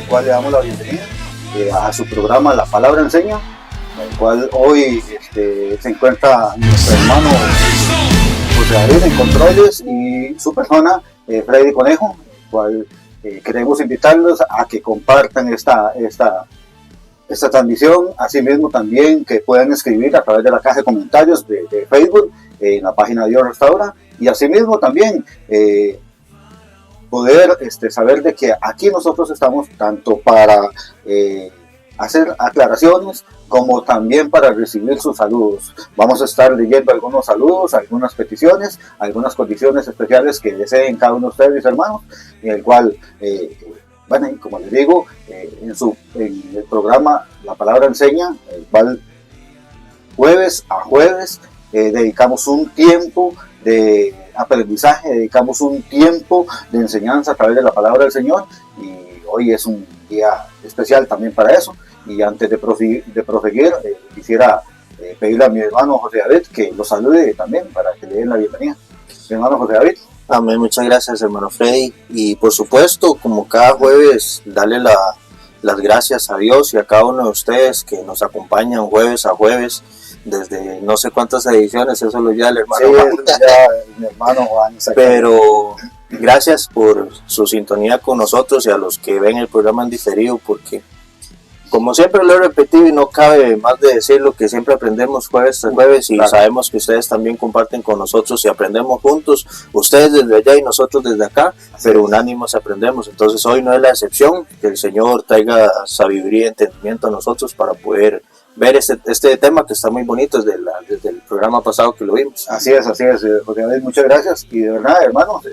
cual le damos la bienvenida a su programa La Palabra Enseña, el cual hoy se encuentra nuestro hermano José David en controles y su persona, Freddy Conejo, el cual queremos invitarlos a que compartan esta transmisión, asimismo también que puedan escribir a través de la caja de comentarios de Facebook, en la página de Dios Restaura, y asimismo también poder saber de que aquí nosotros estamos tanto para hacer aclaraciones como también para recibir sus saludos. Vamos a estar leyendo algunos saludos, algunas peticiones, algunas condiciones especiales que deseen cada uno de ustedes, hermanos, en el cual, bueno, como les digo, en el programa La Palabra Enseña, el cual jueves a jueves dedicamos un tiempo de aprendizaje, dedicamos un tiempo de enseñanza a través de la palabra del Señor, y hoy es un día especial también para eso. Y antes de proseguir, quisiera pedirle a mi hermano José David que lo salude también para que le den la bienvenida. Mi hermano José David. Amén, muchas gracias, hermano Freddy. Y por supuesto, como cada jueves, darle las gracias a Dios y a cada uno de ustedes que nos acompañan jueves a jueves, desde no sé cuántas ediciones, eso lo lleva el hermano Juan. Sí, ya, mi hermano Juan. Pero gracias por su sintonía con nosotros y a los que ven el programa en diferido, porque como siempre lo he repetido y no cabe más de decirlo, que siempre aprendemos jueves tras jueves, y claro, sabemos que ustedes también comparten con nosotros y aprendemos juntos, ustedes desde allá y nosotros desde acá, pero unánimos aprendemos. Entonces hoy no es la excepción, que el Señor traiga sabiduría y entendimiento a nosotros para poder ver este tema que está muy bonito desde el programa pasado que lo vimos. Así es, José David, muchas gracias, y de verdad, hermanos,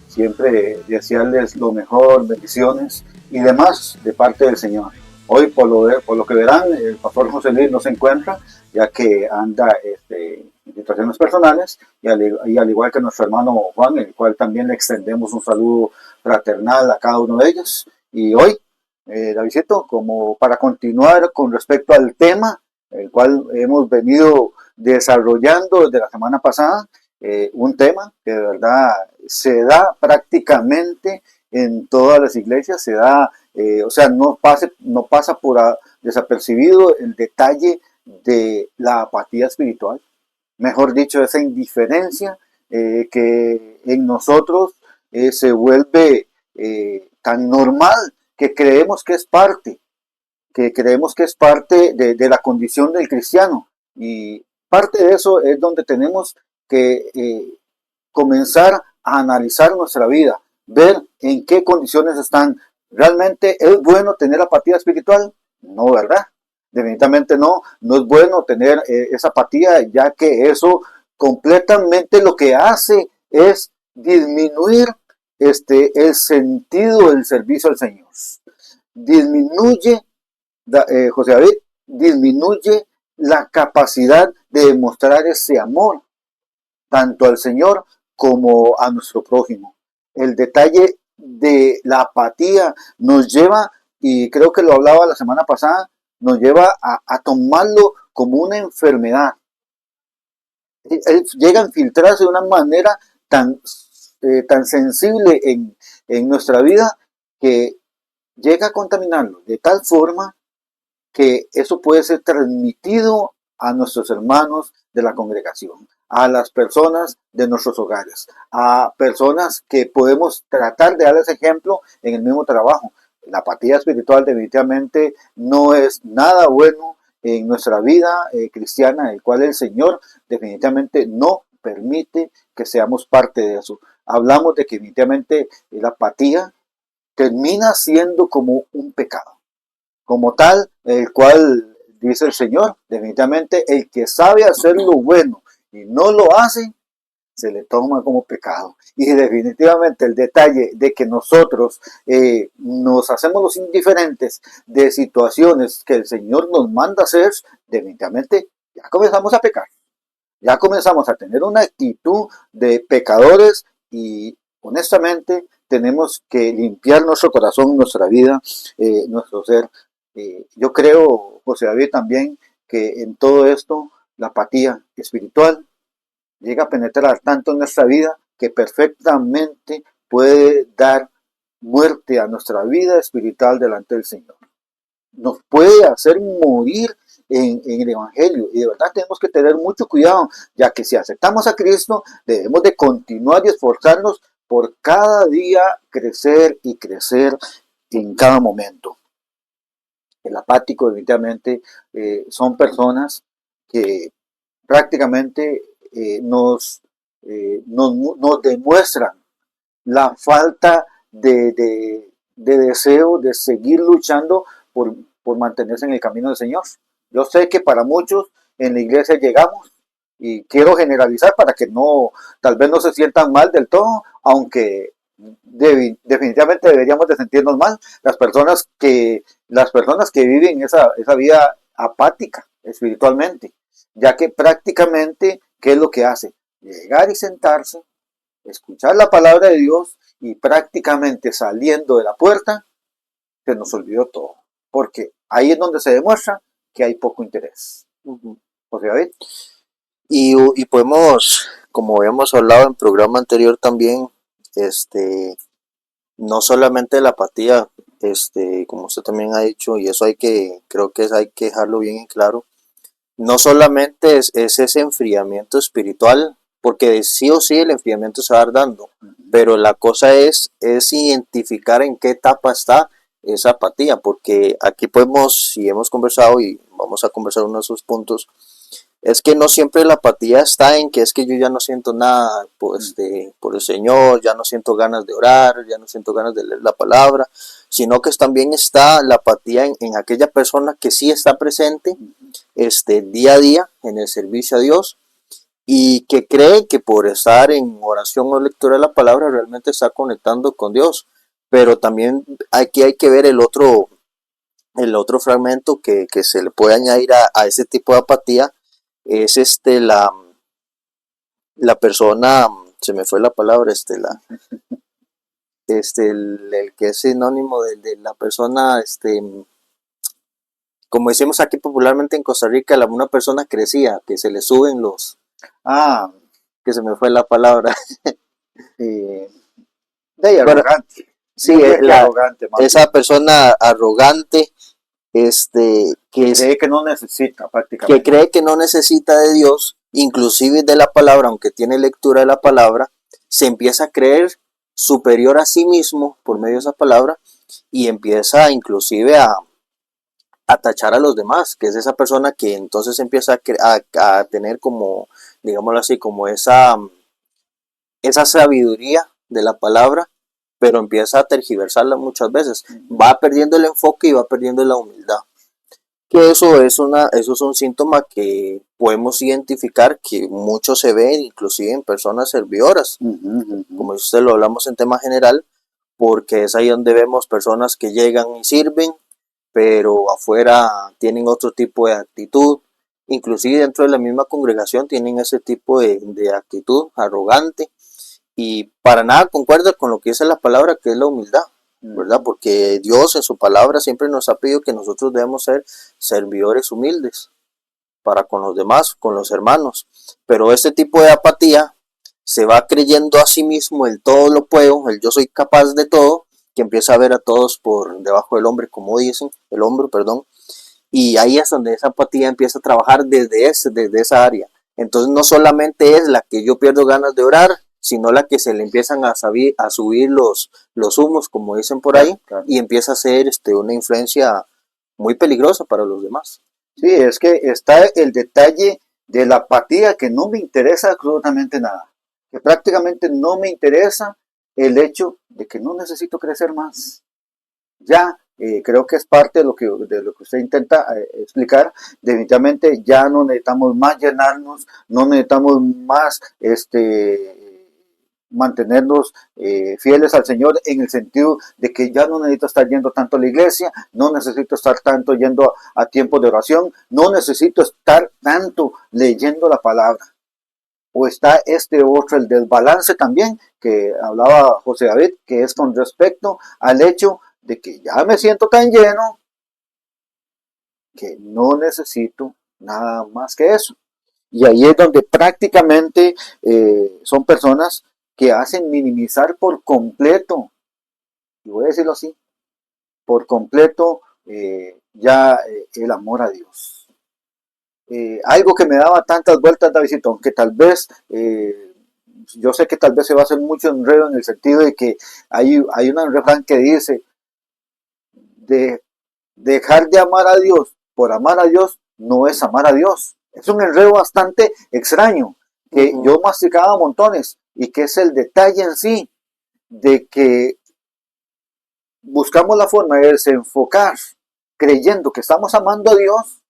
siempre desearles lo mejor, bendiciones y demás de parte del Señor. Hoy, por lo que verán, el pastor José Luis no se encuentra, ya que anda en situaciones personales, y al igual que nuestro hermano Juan, el cual también le extendemos un saludo fraternal a cada uno de ellos. Y hoy, Davidcito, como para continuar con respecto al tema, el cual hemos venido desarrollando desde la semana pasada, un tema que de verdad se da prácticamente en todas las iglesias, se da, o sea, no pasa por desapercibido el detalle de la apatía espiritual, mejor dicho, esa indiferencia que en nosotros se vuelve tan normal que creemos que es parte de la condición del cristiano, y parte de eso es donde tenemos que comenzar a analizar nuestra vida, ver en qué condiciones están. ¿Realmente es bueno tener apatía espiritual? No, ¿verdad? Definitivamente no es bueno tener esa apatía, ya que eso completamente lo que hace es disminuir el sentido del servicio al Señor. Disminuye, José David, disminuye la capacidad de demostrar ese amor, tanto al Señor como a nuestro prójimo. El detalle de la apatía nos lleva, y creo que lo hablaba la semana pasada, nos lleva a tomarlo como una enfermedad. Él llega a infiltrarse de una manera tan sensible en nuestra vida, que llega a contaminarlo de tal forma que eso puede ser transmitido a nuestros hermanos de la congregación, a las personas de nuestros hogares, a personas que podemos tratar de darles ejemplo en el mismo trabajo. La apatía espiritual definitivamente no es nada bueno en nuestra vida cristiana, el cual el Señor definitivamente no permite que seamos parte de eso. Hablamos de que definitivamente la apatía termina siendo como un pecado, como tal, el cual dice el Señor, definitivamente el que sabe hacer lo bueno y no lo hace, se le toma como pecado. Y definitivamente el detalle de que nosotros nos hacemos los indiferentes de situaciones que el Señor nos manda hacer, definitivamente ya comenzamos a pecar, ya comenzamos a tener una actitud de pecadores, y honestamente tenemos que limpiar nuestro corazón, nuestra vida, nuestro ser. Yo creo, José David, también que en todo esto la apatía espiritual llega a penetrar tanto en nuestra vida que perfectamente puede dar muerte a nuestra vida espiritual delante del Señor. Nos puede hacer morir en el Evangelio. Y de verdad tenemos que tener mucho cuidado, ya que si aceptamos a Cristo, debemos de continuar y esforzarnos por cada día crecer y crecer en cada momento. El apático, definitivamente, son personas que prácticamente nos demuestran la falta de deseo de seguir luchando por mantenerse en el camino del Señor. Yo sé que para muchos en la iglesia llegamos, y quiero generalizar para que no, tal vez no se sientan mal del todo, aunque definitivamente deberíamos de sentirnos mal, las personas que viven esa vida apática espiritualmente, ya que prácticamente, ¿qué es lo que hace? Llegar y sentarse, escuchar la palabra de Dios, y prácticamente saliendo de la puerta se nos olvidó todo, porque ahí es donde se demuestra que hay poco interés. José David. Y podemos, como habíamos hablado en programa anterior también, no solamente la apatía, como usted también ha dicho, y eso creo que hay que dejarlo bien en claro, no solamente es ese enfriamiento espiritual, porque sí o sí el enfriamiento se va a dar dando, pero la cosa es identificar en qué etapa está esa apatía, porque aquí podemos, si hemos conversado y vamos a conversar uno de esos puntos, es que no siempre la apatía está en que es que yo ya no siento nada por el Señor, ya no siento ganas de orar, ya no siento ganas de leer la palabra, sino que también está la apatía en aquella persona que sí está presente día a día en el servicio a Dios y que cree que por estar en oración o lectura de la palabra realmente está conectando con Dios. Pero también aquí hay que ver el otro fragmento que se le puede añadir a ese tipo de apatía, es la persona, se me fue la palabra, el que es sinónimo de la persona, como decimos aquí popularmente en Costa Rica, una persona crecía, que se le suben que se me fue la palabra. De arrogante. Sí, arrogante, esa persona arrogante, que cree que no necesita prácticamente. Que cree que no necesita de Dios, inclusive de la palabra, aunque tiene lectura de la palabra, se empieza a creer superior a sí mismo por medio de esa palabra y empieza inclusive a tachar a los demás, que es esa persona que entonces empieza a tener como, digámoslo así, como esa sabiduría de la palabra, pero empieza a tergiversarla muchas veces. Va perdiendo el enfoque y va perdiendo la humildad. Que eso es un síntoma que podemos identificar que mucho se ve inclusive en personas servidoras, como usted lo hablamos en tema general, porque es ahí donde vemos personas que llegan y sirven, pero afuera tienen otro tipo de actitud, inclusive dentro de la misma congregación tienen ese tipo de actitud arrogante, y para nada concuerda con lo que dice la palabra, que es la humildad, ¿verdad? Porque Dios en su palabra siempre nos ha pedido que nosotros debemos ser servidores humildes para con los demás, con los hermanos. Pero este tipo de apatía se va creyendo a sí mismo el todo lo puedo, el yo soy capaz de todo, que empieza a ver a todos por debajo del hombro, como dicen, el hombro, perdón. Y ahí es donde esa apatía empieza a trabajar desde esa área. Entonces no solamente es la que yo pierdo ganas de orar, sino la que se le empiezan a subir los humos, como dicen por ahí, claro. Y empieza a ser una influencia muy peligrosa para los demás. Sí, es que está el detalle de la apatía, que no me interesa absolutamente nada, que prácticamente no me interesa el hecho de que no necesito crecer más. Ya, creo que es parte de lo que usted intenta explicar. Definitivamente ya no necesitamos más llenarnos, no necesitamos más mantenernos fieles al Señor, en el sentido de que ya no necesito estar yendo tanto a la iglesia, no necesito estar tanto yendo a tiempos de oración, no necesito estar tanto leyendo la palabra. O está otro, el desbalance también, que hablaba José David, que es con respecto al hecho de que ya me siento tan lleno que no necesito nada más que eso. Y ahí es donde prácticamente son personas que hacen minimizar por completo y voy a decirlo así, por completo el amor a Dios. Algo que me daba tantas vueltas, Davidito, aunque tal vez, yo sé que tal vez se va a hacer mucho enredo en el sentido de que hay un refrán que dice, de dejar de amar a Dios por amar a Dios no es amar a Dios. Es un enredo bastante extraño que yo masticaba montones y que es el detalle en sí de que buscamos la forma de desenfocar creyendo que estamos amando a Dios,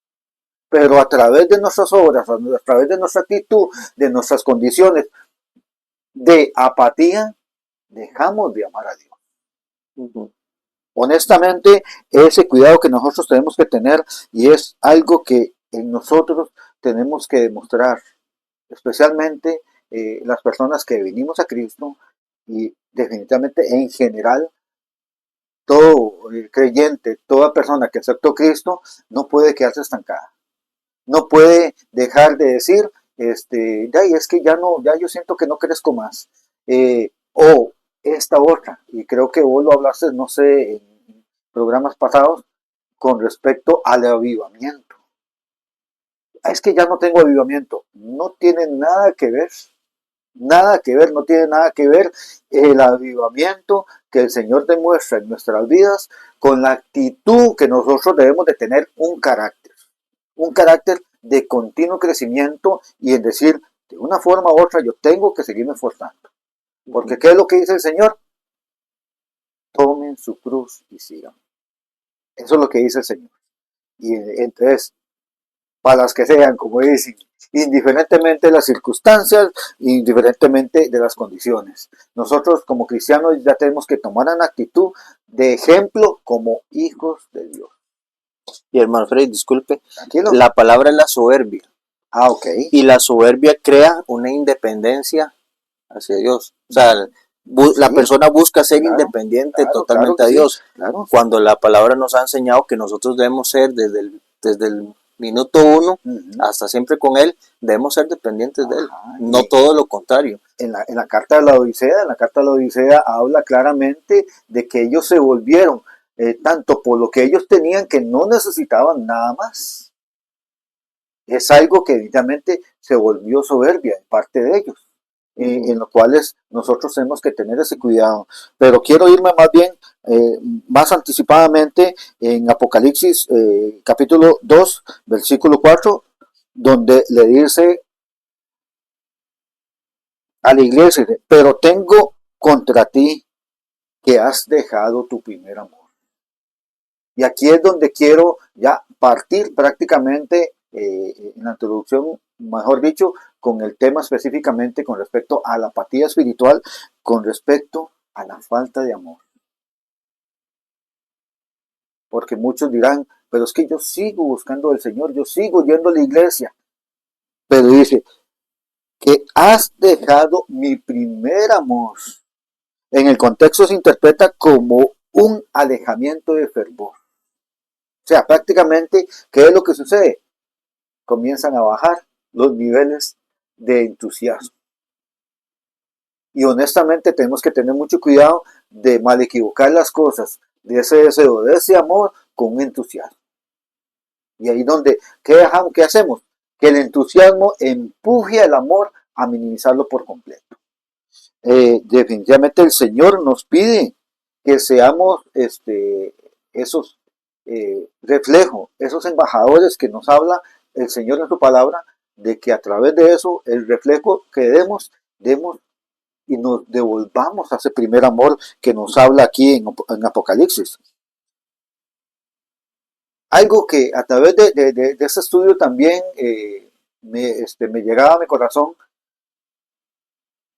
pero a través de nuestras obras, a través de nuestra actitud, de nuestras condiciones de apatía, dejamos de amar a Dios. Honestamente, ese cuidado que nosotros tenemos que tener y es algo que en nosotros tenemos que demostrar, especialmente las personas que venimos a Cristo y definitivamente en general todo creyente, toda persona que aceptó a Cristo no puede quedarse estancada. No puede dejar de decir, es que ya no, ya yo siento que no crezco más. O esta otra, y creo que vos lo hablaste, no sé, en programas pasados, con respecto al avivamiento. Es que ya no tengo avivamiento. No tiene nada que ver. Nada que ver, no tiene nada que ver el avivamiento que el Señor demuestra en nuestras vidas con la actitud que nosotros debemos de tener un carácter de continuo crecimiento y en decir, de una forma u otra yo tengo que seguirme esforzando. Porque ¿qué es lo que dice el Señor? Tomen su cruz y sigan. Eso es lo que dice el Señor. Y entonces, para las que sean, como dicen, indiferentemente de las circunstancias, indiferentemente de las condiciones. Nosotros como cristianos ya tenemos que tomar una actitud de ejemplo como hijos de Dios. Y hermano Freddy, disculpe, Tranquilo. la palabra es la soberbia. Ok. Y la soberbia crea una independencia hacia Dios. O sea, la persona busca ser independiente totalmente a Dios. Sí, claro. Cuando la palabra nos ha enseñado que nosotros debemos ser desde el minuto 1 hasta siempre con Él, debemos ser dependientes de Él. No todo lo contrario. En la carta de la Odisea habla claramente de que ellos se volvieron tanto por lo que ellos tenían que no necesitaban nada más. Es algo que evidentemente se volvió soberbia en parte de ellos, en los cuales nosotros tenemos que tener ese cuidado. Pero quiero irme más bien, más anticipadamente en Apocalipsis capítulo 2, versículo 4, donde le dice a la iglesia, pero tengo contra ti que has dejado tu primer amor. Y aquí es donde quiero ya partir prácticamente en la introducción, mejor dicho, con el tema específicamente con respecto a la apatía espiritual, con respecto a la falta de amor. Porque muchos dirán, pero es que yo sigo buscando al Señor, yo sigo yendo a la iglesia. Pero dice, que has dejado mi primer amor. En el contexto se interpreta como un alejamiento de fervor. O sea, prácticamente, ¿qué es lo que sucede? Comienzan a bajar los niveles de entusiasmo. Y honestamente tenemos que tener mucho cuidado de mal equivocar las cosas, de ese deseo, de ese amor, con un entusiasmo. Y ahí donde, ¿qué hacemos? Que el entusiasmo empuje al amor a minimizarlo por completo. Definitivamente el Señor nos pide que seamos esos reflejos, esos embajadores que nos habla el Señor en su palabra, de que a través de eso, el reflejo que demos y nos devolvamos a ese primer amor que nos habla aquí en Apocalipsis. Algo que a través de ese estudio también me llegaba a mi corazón,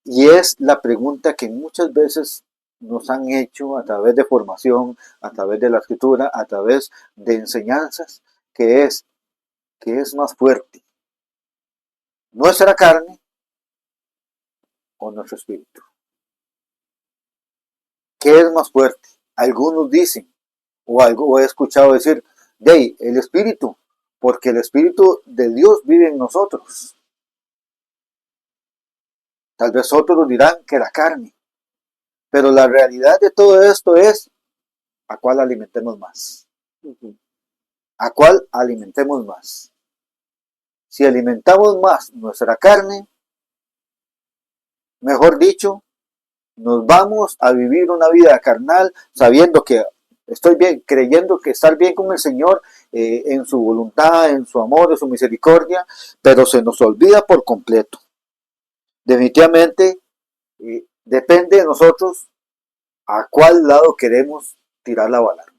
y es la pregunta que muchas veces nos han hecho a través de formación, a través de la escritura, a través de enseñanzas, que es, ¿qué es más fuerte? ¿Nuestra carne o nuestro espíritu? ¿Qué es más fuerte? Algunos dicen, o algo he escuchado decir, el espíritu, porque el espíritu de Dios vive en nosotros. Tal vez otros dirán que la carne. Pero la realidad de todo esto es a cuál alimentemos más. A cuál alimentemos más. Si alimentamos más nuestra carne, mejor dicho, nos vamos a vivir una vida carnal sabiendo que estoy bien, creyendo que estar bien con el Señor en su voluntad, en su amor, en su misericordia, pero se nos olvida por completo. Definitivamente depende de nosotros a cuál lado queremos tirar la balanza.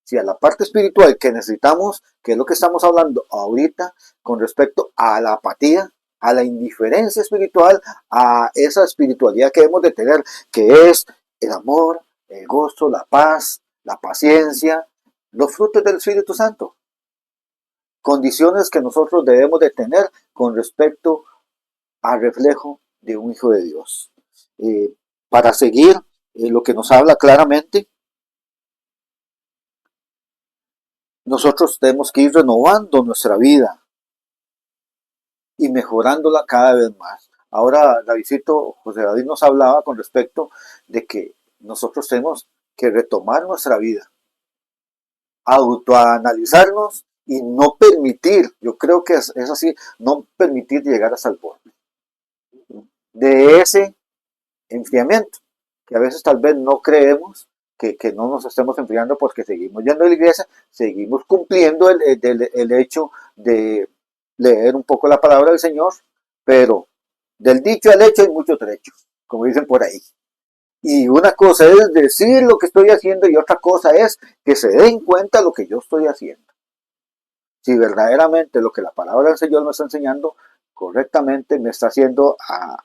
Si a la parte espiritual que necesitamos, que es lo que estamos hablando ahorita con respecto a la apatía, a la indiferencia espiritual, a esa espiritualidad que debemos de tener, que es el amor, el gozo, la paz, la paciencia, los frutos del Espíritu Santo. Condiciones que nosotros debemos de tener con respecto al reflejo de un Hijo de Dios. Para seguir lo que nos habla claramente, nosotros tenemos que ir renovando nuestra vida y mejorándola cada vez más. Ahora, Davidcito, José David nos hablaba con respecto de que nosotros tenemos que retomar nuestra vida, autoanalizarnos y no permitir, yo creo que es así, no permitir llegar hasta el borde de ese enfriamiento, que a veces tal vez no creemos que no nos estemos enfriando porque seguimos yendo a la iglesia, seguimos cumpliendo el hecho de leer un poco la palabra del Señor, pero del dicho al hecho hay mucho trecho, como dicen por ahí. Y una cosa es decir lo que estoy haciendo y otra cosa es que se den cuenta de lo que yo estoy haciendo. Si verdaderamente lo que la palabra del Señor me está enseñando correctamente me está haciendo a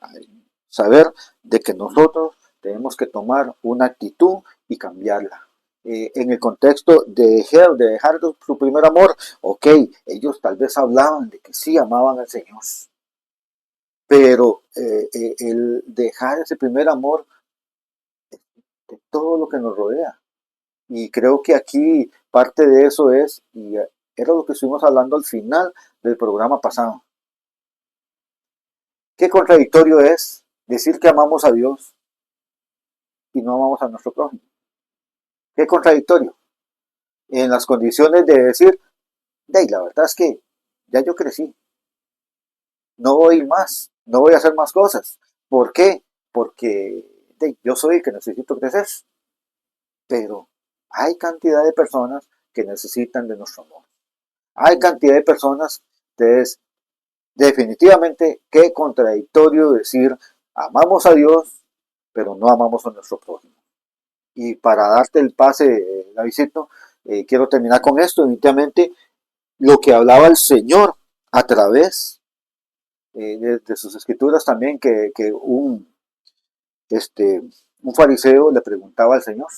saber de que nosotros tenemos que tomar una actitud y cambiarla. En el contexto de dejar su primer amor, ok, ellos tal vez hablaban de que sí amaban al Señor, pero el dejar ese primer amor de todo lo que nos rodea. Y creo que aquí parte de eso es, y era lo que estuvimos hablando al final del programa pasado. Qué contradictorio es decir que amamos a Dios y no amamos a nuestro prójimo. Qué contradictorio. En las condiciones de decir, la verdad es que ya yo crecí. No voy a ir más, no voy a hacer más cosas. ¿Por qué? Porque yo soy el que necesito crecer. Pero hay cantidad de personas que necesitan de nuestro amor. Hay cantidad de personas, entonces, definitivamente, qué contradictorio decir, amamos a Dios, pero no amamos a nuestro prójimo. Y para darte el pase, Davidcito, quiero terminar con esto, definitivamente, lo que hablaba el Señor a través de sus escrituras también, que un fariseo le preguntaba al Señor,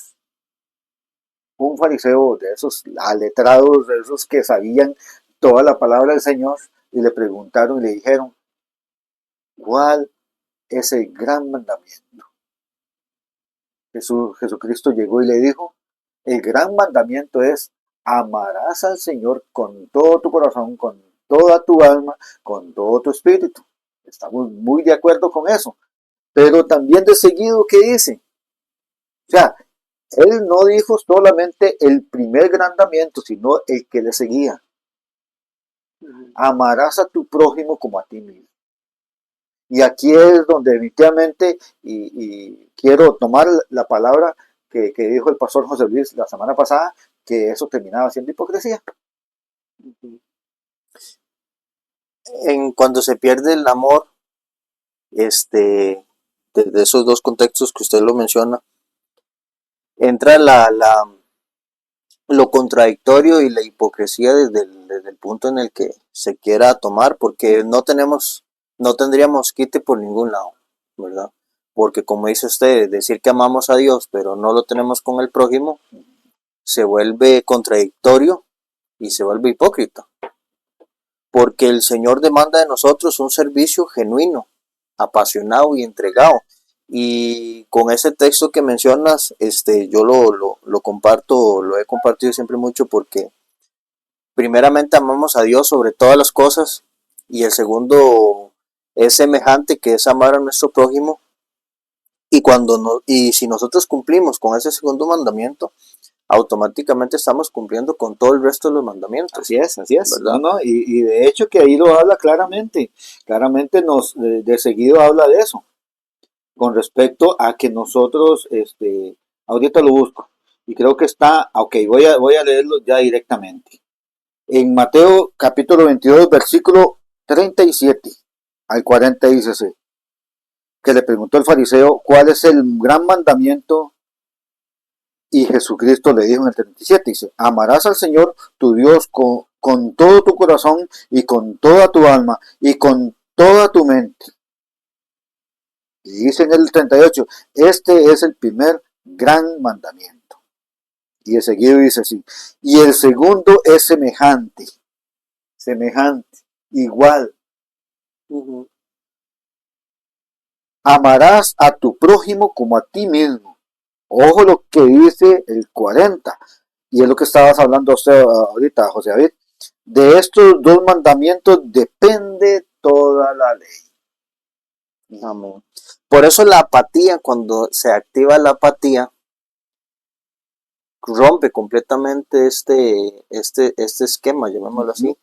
un fariseo de esos aletrados, de esos que sabían toda la palabra del Señor, y le preguntaron y le dijeron, ¿cuál es el gran mandamiento? Jesucristo llegó y le dijo, el gran mandamiento es, amarás al Señor con todo tu corazón, con toda tu alma, con todo tu espíritu. Estamos muy de acuerdo con eso. Pero también de seguido, ¿qué dice? O sea, él no dijo solamente el primer gran mandamiento, sino el que le seguía. Amarás a tu prójimo como a ti mismo. Y aquí es donde definitivamente, y quiero tomar la palabra que dijo el pastor José Luis la semana pasada, que eso terminaba siendo hipocresía. Cuando se pierde el amor, desde esos dos contextos que usted lo menciona, entra lo contradictorio y la hipocresía desde el punto en el que se quiera tomar, porque no tendríamos quite por ningún lado, ¿verdad? Porque como dice usted, decir que amamos a Dios, pero no lo tenemos con el prójimo, se vuelve contradictorio y se vuelve hipócrita. Porque el Señor demanda de nosotros un servicio genuino, apasionado y entregado. Y con ese texto que mencionas, yo lo comparto, lo he compartido siempre mucho porque primeramente amamos a Dios sobre todas las cosas y el segundo es semejante, que es amar a nuestro prójimo, Y si nosotros cumplimos con ese segundo mandamiento, automáticamente estamos cumpliendo con todo el resto de los mandamientos. Así es, ¿verdad? ¿no? Y de hecho que ahí lo habla claramente, de seguido habla de eso, con respecto a que nosotros, ahorita lo busco, y creo que está, ok, voy a leerlo ya directamente. En Mateo capítulo 22, versículo 37 al 40 dice así, que le preguntó el fariseo, ¿cuál es el gran mandamiento? Y Jesucristo le dijo en el 37, dice, amarás al Señor tu Dios con todo tu corazón y con toda tu alma y con toda tu mente. Y dice en el 38, este es el primer gran mandamiento. Y de seguido dice así, y el segundo es semejante, igual. Uh-huh. Amarás a tu prójimo como a ti mismo. Ojo lo que dice el 40. Y es lo que estabas hablando usted ahorita, José David. De estos dos mandamientos depende toda la ley. Amén. Por eso la apatía, cuando se activa la apatía, rompe completamente este esquema, llamémoslo así,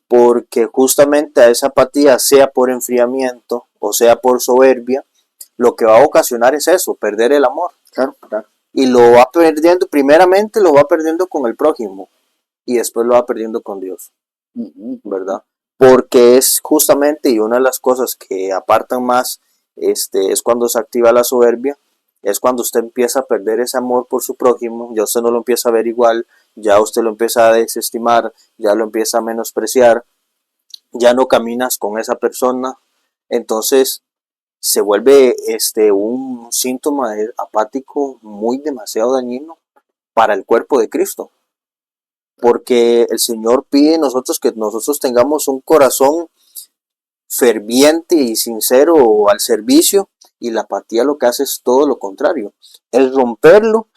porque justamente a esa apatía, sea por enfriamiento o sea por soberbia, lo que va a ocasionar es eso, perder el amor. Claro, claro. Y lo va perdiendo, primeramente lo va perdiendo con el prójimo y después lo va perdiendo con Dios, ¿verdad? Porque es justamente, y una de las cosas que apartan más, es cuando se activa la soberbia, es cuando usted empieza a perder ese amor por su prójimo, ya usted no lo empieza a ver igual, ya usted lo empieza a desestimar, ya lo empieza a menospreciar, ya no caminas con esa persona, entonces se vuelve un síntoma apático muy demasiado dañino para el cuerpo de Cristo, porque el Señor pide nosotros que nosotros tengamos un corazón ferviente y sincero al servicio, y la apatía lo que hace es todo lo contrario, es romperlo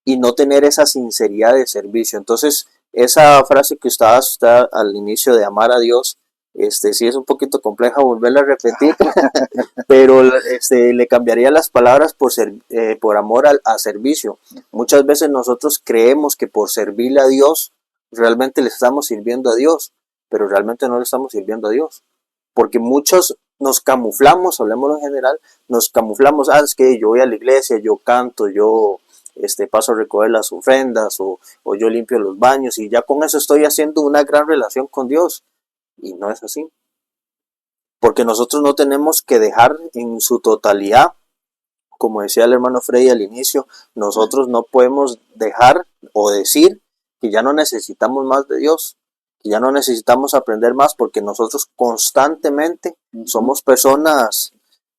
y no tener esa sinceridad de servicio. Entonces, esa frase que está al inicio de amar a Dios, sí es un poquito compleja volverla a repetir, pero le cambiaría las palabras por amor a servicio. Muchas veces nosotros creemos que por servirle a Dios, realmente le estamos sirviendo a Dios, pero realmente no le estamos sirviendo a Dios. Porque muchos nos camuflamos, hablemoslo en general, nos camuflamos, es que yo voy a la iglesia, yo canto, yo paso a recoger las ofrendas o yo limpio los baños y ya con eso estoy haciendo una gran relación con Dios. Y no es así. Porque nosotros no tenemos que dejar en su totalidad, como decía el hermano Freddy al inicio, nosotros no podemos dejar o decir que ya no necesitamos más de Dios, que ya no necesitamos aprender más, porque nosotros constantemente somos personas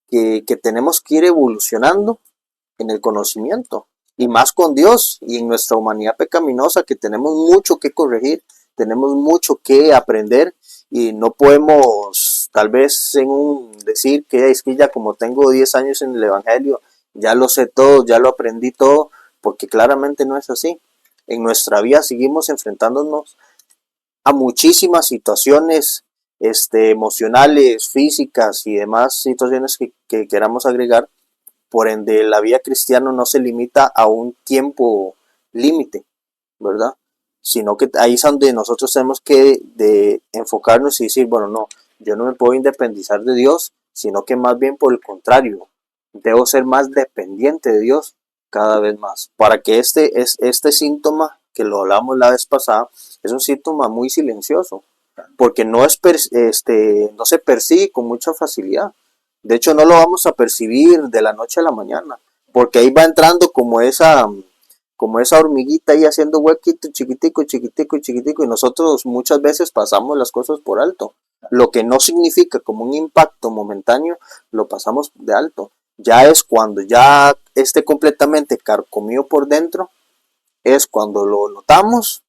que tenemos que ir evolucionando en el conocimiento, y más con Dios y en nuestra humanidad pecaminosa, que tenemos mucho que corregir, tenemos mucho que aprender, y no podemos tal vez decir que es que ya como tengo 10 años en el Evangelio, ya lo sé todo, ya lo aprendí todo, porque claramente no es así. En nuestra vida seguimos enfrentándonos a muchísimas situaciones emocionales, físicas y demás situaciones que queramos agregar. Por ende, la vida cristiana no se limita a un tiempo límite, ¿verdad? Sino que ahí es donde nosotros tenemos que enfocarnos y decir, bueno, no, yo no me puedo independizar de Dios, sino que más bien por el contrario, debo ser más dependiente de Dios cada vez más, para que este síntoma, que lo hablamos la vez pasada, es un síntoma muy silencioso, porque no se persigue con mucha facilidad. De hecho, no lo vamos a percibir de la noche a la mañana, porque ahí va entrando como esa hormiguita ahí haciendo huequito chiquitico, chiquitico, chiquitico, y nosotros muchas veces pasamos las cosas por alto. Lo que no significa como un impacto momentáneo, lo pasamos de alto. Ya es cuando ya esté completamente carcomido por dentro, es cuando lo notamos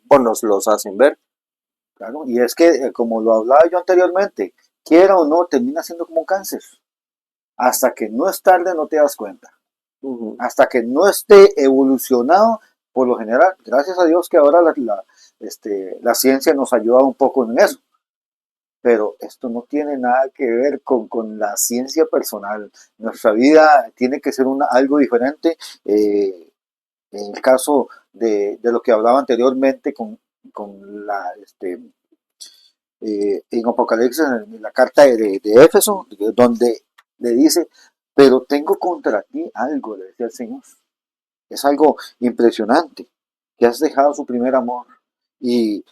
o nos los hacen ver. Claro, y es que, como lo hablaba yo anteriormente, quiera o no, termina siendo como un cáncer. Hasta que no es tarde no te das cuenta. Hasta que no esté evolucionado, por lo general, gracias a Dios que ahora la ciencia nos ayuda un poco en eso. pero esto no tiene nada que ver con la ciencia personal. Nuestra vida tiene que ser algo diferente. En el caso de lo que hablaba anteriormente con en Apocalipsis, en la carta de Éfeso, donde le dice, pero tengo contra ti algo, le decía el Señor. Es algo impresionante, que has dejado su primer amor. Y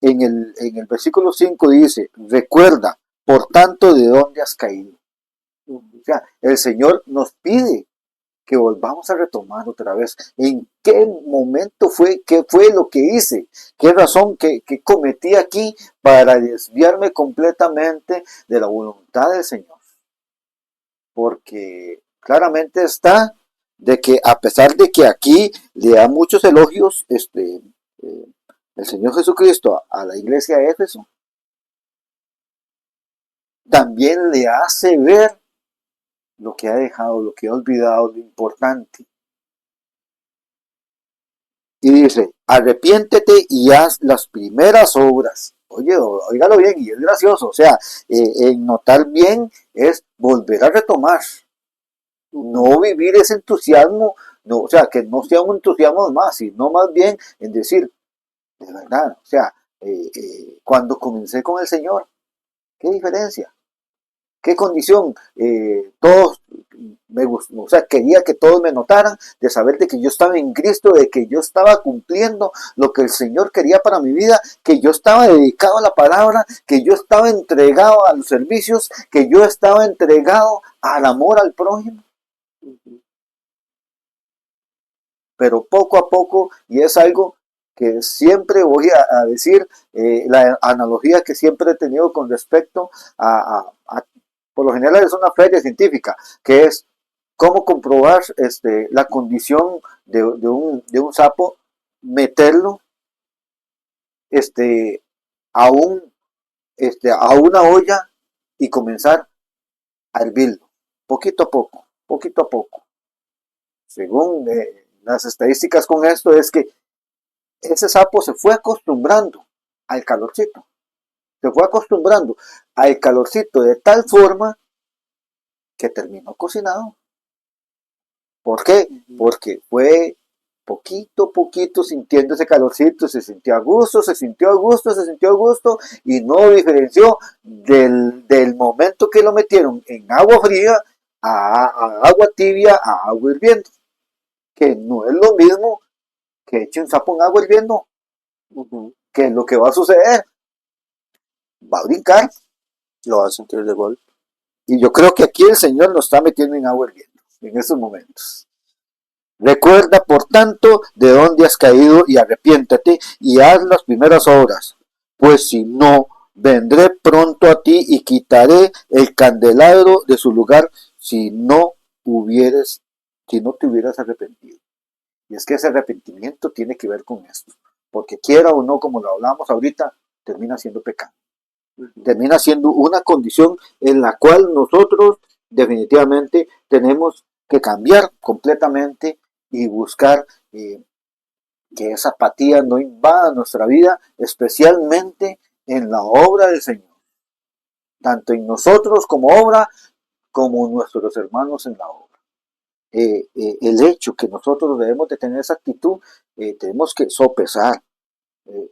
en el versículo 5 dice, recuerda, por tanto, de dónde has caído. O sea, el Señor nos pide que volvamos a retomar otra vez. ¿En qué momento fue? ¿Qué fue lo que hice? ¿Qué razón que cometí aquí para desviarme completamente de la voluntad del Señor? Porque claramente está de que a pesar de que aquí le da muchos elogios el Señor Jesucristo a la iglesia de Éfeso, también le hace ver lo que ha dejado, lo que ha olvidado, lo importante. Y dice, arrepiéntete y haz las primeras obras. Oye, óigalo bien, y es gracioso. O sea, en notar bien es volver a retomar. No vivir ese entusiasmo, no, o sea, que no sea un entusiasmo más, sino más bien en decir, de verdad, o sea, cuando comencé con el Señor, ¿qué diferencia? ¿Qué condición? Todos me gustó, o sea, quería que todos me notaran, de saber de que yo estaba en Cristo, de que yo estaba cumpliendo lo que el Señor quería para mi vida, que yo estaba dedicado a la palabra, que yo estaba entregado a los servicios, que yo estaba entregado al amor al prójimo. Pero poco a poco, y es algo que siempre voy a decir, la analogía que siempre he tenido con respecto por lo general es una feria científica, que es cómo comprobar la condición de un sapo, meterlo a, un, a una olla y comenzar a hervirlo, poquito a poco. Según las estadísticas con esto es que ese sapo se fue acostumbrando al calorcito, se fue acostumbrando al calorcito de tal forma que terminó cocinado. ¿Por qué? Porque fue poquito a poquito sintiendo ese calorcito, se sintió a gusto, se sintió a gusto, se sintió a gusto y no diferenció del momento que lo metieron en agua fría a agua tibia, a agua hirviendo, que no es lo mismo que eche un sapo en agua hirviendo. ¿Qué es lo que va a suceder? Va a brincar. Lo va a sentir de golpe. Y yo creo que aquí el Señor nos está metiendo en agua hirviendo en estos momentos. Recuerda, por tanto, de dónde has caído y arrepiéntate y haz las primeras obras. Pues si no, vendré pronto a ti y quitaré el candelabro de su lugar si no te hubieras arrepentido. Y es que ese arrepentimiento tiene que ver con esto. Porque quiera o no, como lo hablamos ahorita, termina siendo pecado. Termina siendo una condición en la cual nosotros definitivamente tenemos que cambiar completamente y buscar que esa apatía no invada nuestra vida, especialmente en la obra del Señor, tanto en nosotros como obra, como nuestros hermanos en la obra. El hecho que nosotros debemos de tener esa actitud, tenemos que sopesar,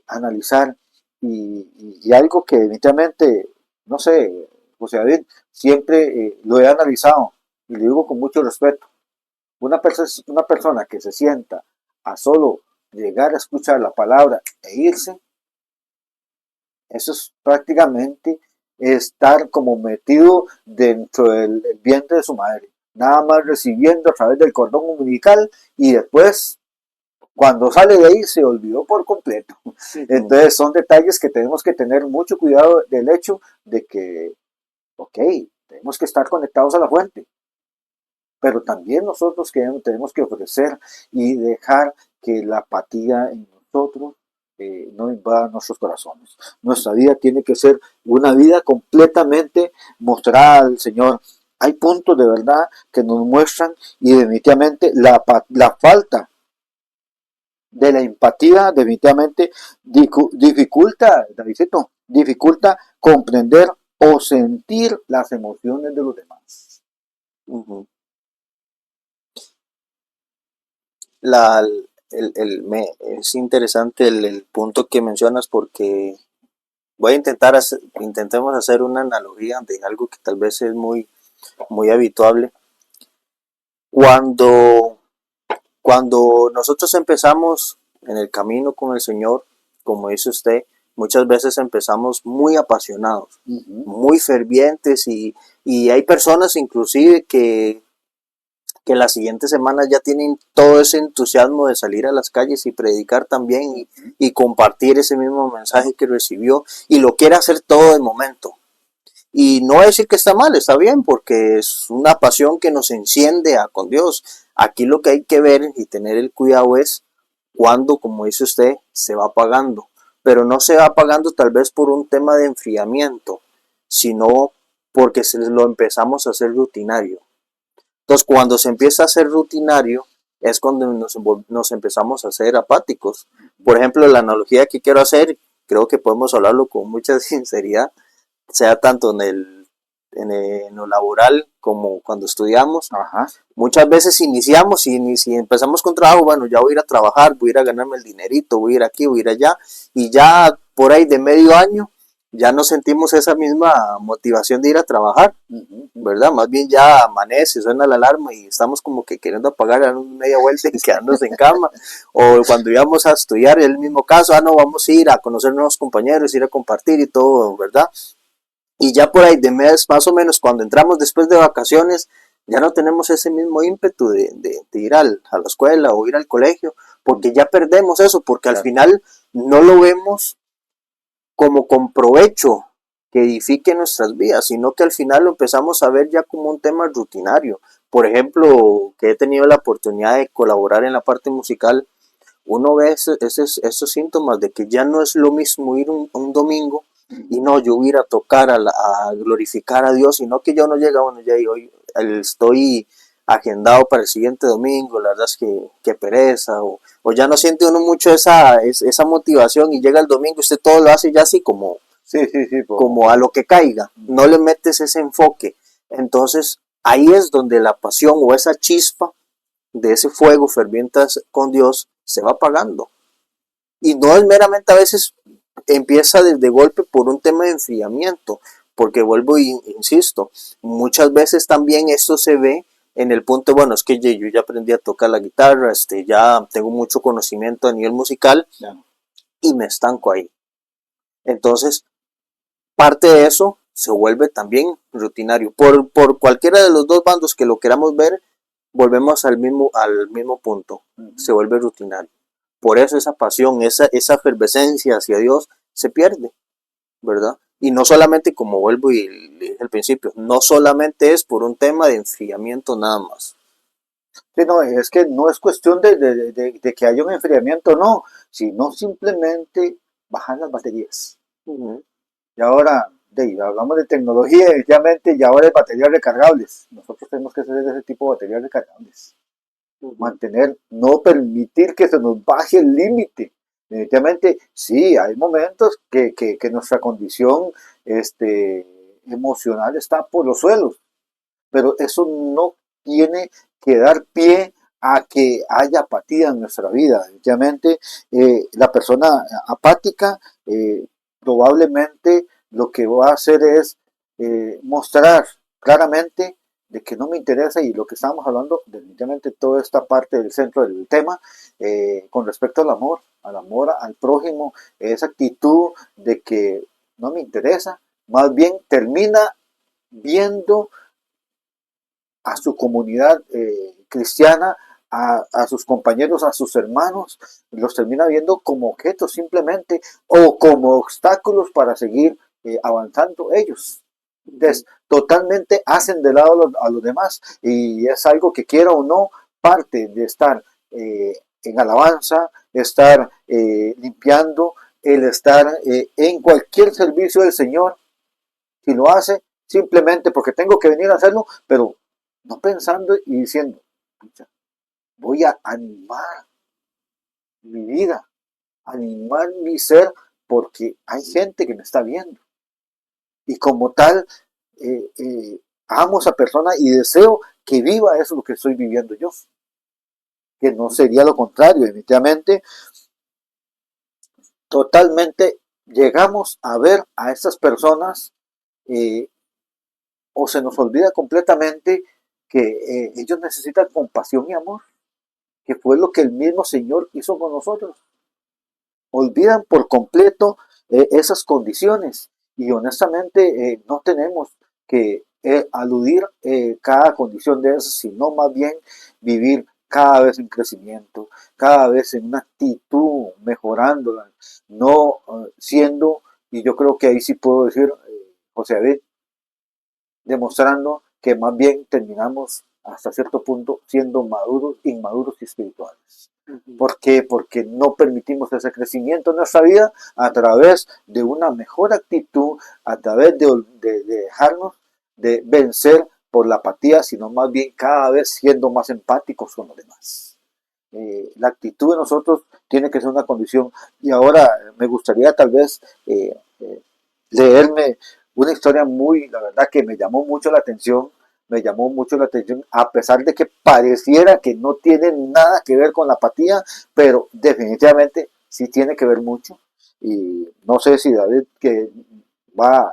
analizar, y algo que definitivamente, no sé, José David, siempre lo he analizado y lo digo con mucho respeto. Una persona que se sienta a solo llegar a escuchar la palabra e irse, eso es prácticamente estar como metido dentro del vientre de su madre, nada más recibiendo a través del cordón umbilical y después cuando sale de ahí se olvidó por completo. Entonces son detalles que tenemos que tener mucho cuidado del hecho de que, ok, tenemos que estar conectados a la fuente, pero también nosotros tenemos que ofrecer y dejar que la apatía en nosotros no invada nuestros corazones. Nuestra vida tiene que ser una vida completamente mostrada al Señor. Hay puntos de verdad que nos muestran y definitivamente la falta de la empatía definitivamente dificulta, Davidito, dificulta comprender o sentir las emociones de los demás. Ujú. Es interesante el punto que mencionas porque voy a intentemos hacer una analogía de algo que tal vez es muy habitual. Cuando, cuando nosotros empezamos en el camino con el Señor, como dice usted, muchas veces empezamos muy apasionados, muy fervientes y hay personas inclusive que la siguiente semana ya tienen todo ese entusiasmo de salir a las calles y predicar también y compartir ese mismo mensaje que recibió y lo quiere hacer todo de momento. Y no decir que está mal, está bien, porque es una pasión que nos enciende con Dios. Aquí lo que hay que ver y tener el cuidado es cuando, como dice usted, se va apagando. Pero no se va apagando tal vez por un tema de enfriamiento, sino porque se lo empezamos a hacer rutinario. Entonces, cuando se empieza a hacer rutinario, es cuando nos empezamos a hacer apáticos. Por ejemplo, la analogía que quiero hacer, creo que podemos hablarlo con mucha sinceridad, sea tanto en lo laboral como cuando estudiamos. Ajá. Muchas veces iniciamos y si empezamos con trabajo, bueno, ya voy a ir a trabajar, voy a ir a ganarme el dinerito, voy a ir aquí, voy a ir allá, y ya por ahí de medio año ya no sentimos esa misma motivación de ir a trabajar, ¿verdad? Más bien ya amanece, suena la alarma y estamos como que queriendo apagar, darnos media vuelta y quedarnos en cama. O cuando íbamos a estudiar, el mismo caso, no, vamos a ir a conocer nuevos compañeros, ir a compartir y todo, ¿verdad? Y ya por ahí de mes, más o menos, cuando entramos después de vacaciones, ya no tenemos ese mismo ímpetu de ir a la escuela o ir al colegio, porque ya perdemos eso, porque al final no lo vemos como con provecho que edifique nuestras vidas, sino que al final lo empezamos a ver ya como un tema rutinario. Por ejemplo, que he tenido la oportunidad de colaborar en la parte musical, uno ve esos síntomas de que ya no es lo mismo ir un domingo y no yo voy a ir a tocar, a glorificar a Dios, sino que yo no llega, bueno, ya hoy estoy agendado para el siguiente domingo, la verdad es que pereza, o ya no siente uno mucho esa motivación y llega el domingo, usted todo lo hace ya así como, como a lo que caiga, no le metes ese enfoque. Entonces ahí es donde la pasión o esa chispa de ese fuego ferviente con Dios se va apagando. Y no es meramente a veces empieza desde golpe por un tema de enfriamiento, porque vuelvo y insisto, muchas veces también esto se ve en el punto, bueno, es que yo ya aprendí a tocar la guitarra, ya tengo mucho conocimiento a nivel musical y me estanco ahí. Entonces, parte de eso se vuelve también rutinario. Por cualquiera de los dos bandos que lo queramos ver, volvemos al mismo punto, se vuelve rutinario. Por eso esa pasión, esa efervescencia hacia Dios se pierde, ¿verdad? Y no solamente, como vuelvo y le dije al principio, no solamente es por un tema de enfriamiento nada más. Sí, no, es que no es cuestión de que haya un enfriamiento, no, sino simplemente bajar las baterías. Y ahora, hablamos de tecnología, definitivamente, y ahora de baterías recargables. Nosotros tenemos que hacer ese tipo de baterías recargables. Mantener, no permitir que se nos baje el límite. Definitivamente, sí, hay momentos que nuestra condición emocional está por los suelos, pero eso no tiene que dar pie a que haya apatía en nuestra vida. Definitivamente, la persona apática probablemente lo que va a hacer es mostrar claramente de que no me interesa, y lo que estábamos hablando, definitivamente toda esta parte del centro del tema, con respecto al amor al prójimo, esa actitud de que no me interesa, más bien termina viendo a su comunidad cristiana, a sus compañeros, a sus hermanos, los termina viendo como objetos simplemente o como obstáculos para seguir avanzando ellos. Entonces, totalmente hacen de lado a los demás, y es algo que quiera o no, parte de estar en alabanza, estar limpiando, el estar en cualquier servicio del Señor. Si lo hace simplemente porque tengo que venir a hacerlo, pero no pensando y diciendo, voy a animar mi vida, animar mi ser porque hay gente que me está viendo. Y como tal, amo a esa persona y deseo que viva eso lo que estoy viviendo yo. Que no sería lo contrario, definitivamente. Totalmente llegamos a ver a estas personas eh, o se nos olvida completamente que ellos necesitan compasión y amor, que fue lo que el mismo Señor hizo con nosotros. Olvidan por completo esas condiciones y honestamente no tenemos que aludir cada condición de esas, sino más bien vivir cada vez en crecimiento, cada vez en una actitud mejorándola, no siendo, y yo creo que ahí sí puedo decir, José David, demostrando que más bien terminamos hasta cierto punto siendo maduros, inmaduros y espirituales. ¿Por qué? Porque no permitimos ese crecimiento en nuestra vida a través de una mejor actitud, a través de dejarnos de vencer por la apatía, sino más bien cada vez siendo más empáticos con los demás. La actitud de nosotros tiene que ser una condición. Y ahora me gustaría tal vez leerme una historia muy, la verdad que me llamó mucho la atención, a pesar de que pareciera que no tiene nada que ver con la apatía, pero definitivamente sí tiene que ver mucho. Y no sé si David que va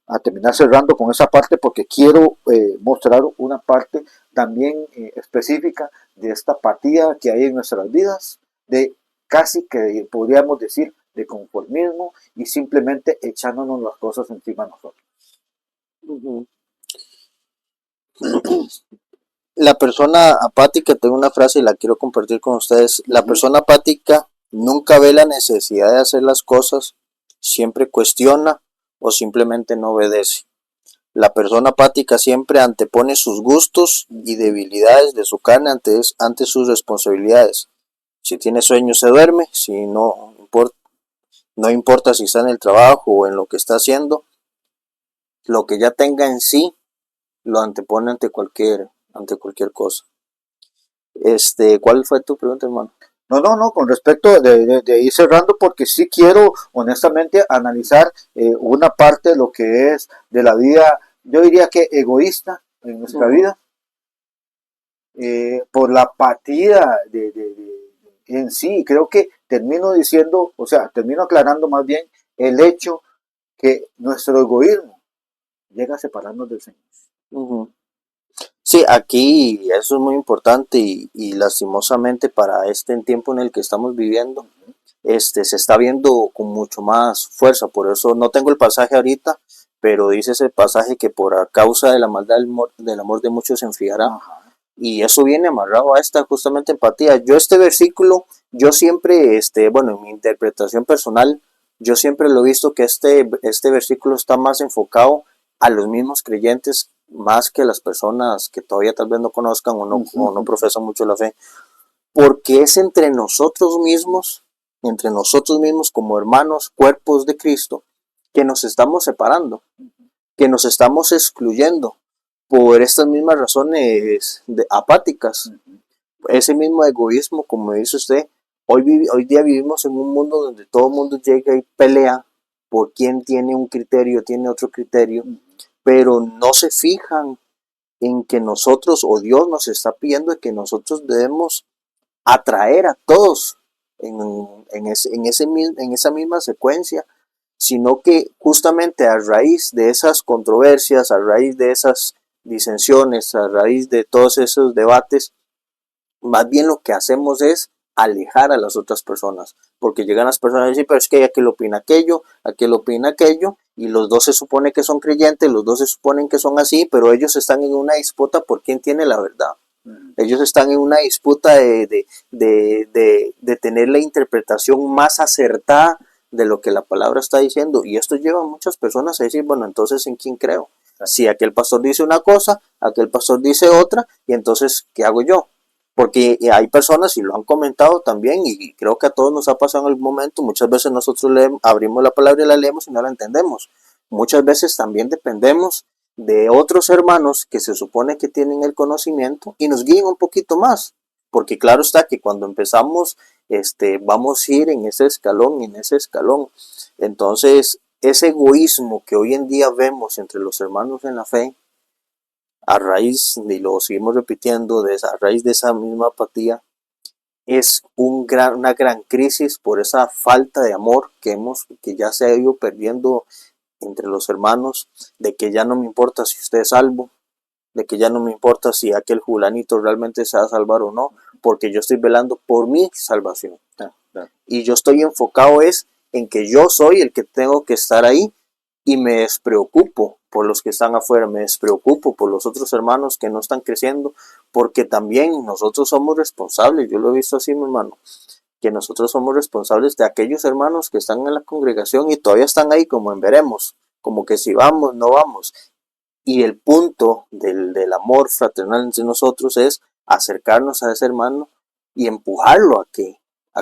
a terminar cerrando con esa parte porque quiero mostrar una parte también específica de esta apatía que hay en nuestras vidas, de casi que podríamos decir de conformismo y simplemente echándonos las cosas encima de nosotros. Uh-huh. La persona apática, tengo una frase y la quiero compartir con ustedes. La persona apática nunca ve la necesidad de hacer las cosas, siempre cuestiona o simplemente no obedece. La persona apática siempre antepone sus gustos y debilidades de su carne ante sus responsabilidades. Si tiene sueño se duerme, si no importa si está en el trabajo o en lo que está haciendo, lo que ya tenga en sí lo antepone ante cualquier cosa. ¿Cuál fue tu pregunta, hermano? No, con respecto de ir cerrando, porque sí quiero honestamente analizar una parte de lo que es de la vida, yo diría que egoísta en nuestra vida, por la apatía en sí. Creo que termino diciendo, o sea, termino aclarando más bien el hecho que nuestro egoísmo llega a separarnos del Señor. Uh-huh. Sí, aquí eso es muy importante y lastimosamente para este tiempo en el que estamos viviendo, se está viendo con mucho más fuerza. Por eso no tengo el pasaje ahorita, pero dice ese pasaje que por causa de la maldad del amor de muchos se enfriará. Ajá. Y eso viene amarrado a esta justamente empatía. Yo este versículo, yo siempre, en mi interpretación personal, yo siempre lo he visto que este versículo está más enfocado a los mismos creyentes más que a las personas que todavía tal vez no conozcan o no profesan mucho la fe, porque es entre nosotros mismos como hermanos, cuerpos de Cristo, que nos estamos separando, que nos estamos excluyendo por estas mismas razones apáticas, ese mismo egoísmo, como dice usted. Hoy día vivimos en un mundo donde todo el mundo llega y pelea por quién tiene un criterio, tiene otro criterio, pero no se fijan en que nosotros, o Dios nos está pidiendo que nosotros debemos atraer a todos en esa misma secuencia, sino que justamente a raíz de esas controversias, a raíz de esas disensiones, a raíz de todos esos debates, más bien lo que hacemos es alejar a las otras personas, porque llegan las personas y dicen, pero es que aquel opina aquello, y los dos se supone que son creyentes, los dos se suponen que son así, pero ellos están en una disputa por quién tiene la verdad. Ellos están en una disputa de tener la interpretación más acertada de lo que la palabra está diciendo, y esto lleva a muchas personas a decir, bueno, entonces ¿en quién creo? Si aquel pastor dice una cosa, aquel pastor dice otra, y entonces ¿qué hago yo? Porque hay personas, y lo han comentado también, y creo que a todos nos ha pasado en algún momento, muchas veces nosotros abrimos la palabra y la leemos y no la entendemos. Muchas veces también dependemos de otros hermanos que se supone que tienen el conocimiento y nos guíen un poquito más. Porque claro está que cuando empezamos vamos a ir en ese escalón, en ese escalón. Entonces, ese egoísmo que hoy en día vemos entre los hermanos en la fe, a raíz, y lo seguimos repitiendo, a raíz de esa misma apatía, es una gran crisis por esa falta de amor que ya se ha ido perdiendo entre los hermanos, de que ya no me importa si usted es salvo, de que ya no me importa si aquel fulanito realmente se va a salvar o no, porque yo estoy velando por mi salvación. Y yo estoy enfocado en que yo soy el que tengo que estar ahí, y me despreocupo por los que están afuera, me despreocupo por los otros hermanos que no están creciendo, porque también nosotros somos responsables. Yo lo he visto así, mi hermano, que nosotros somos responsables de aquellos hermanos que están en la congregación y todavía están ahí como en veremos, como que si vamos, no vamos. Y el punto del amor fraternal entre nosotros es acercarnos a ese hermano y empujarlo a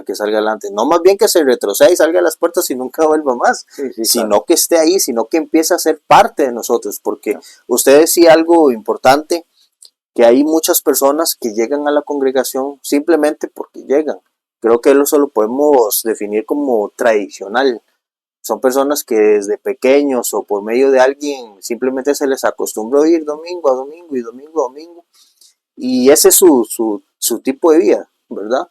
que salga adelante. No más bien que se retroceda y salga a las puertas y nunca vuelva más, sino claro, que esté ahí, sino que empiece a ser parte de nosotros. Porque usted decía algo importante, que hay muchas personas que llegan a la congregación simplemente porque llegan. Creo que eso lo podemos definir como tradicional. Son personas que desde pequeños o por medio de alguien simplemente se les acostumbró a ir domingo a domingo y domingo a domingo. Y ese es su tipo de vida, ¿verdad?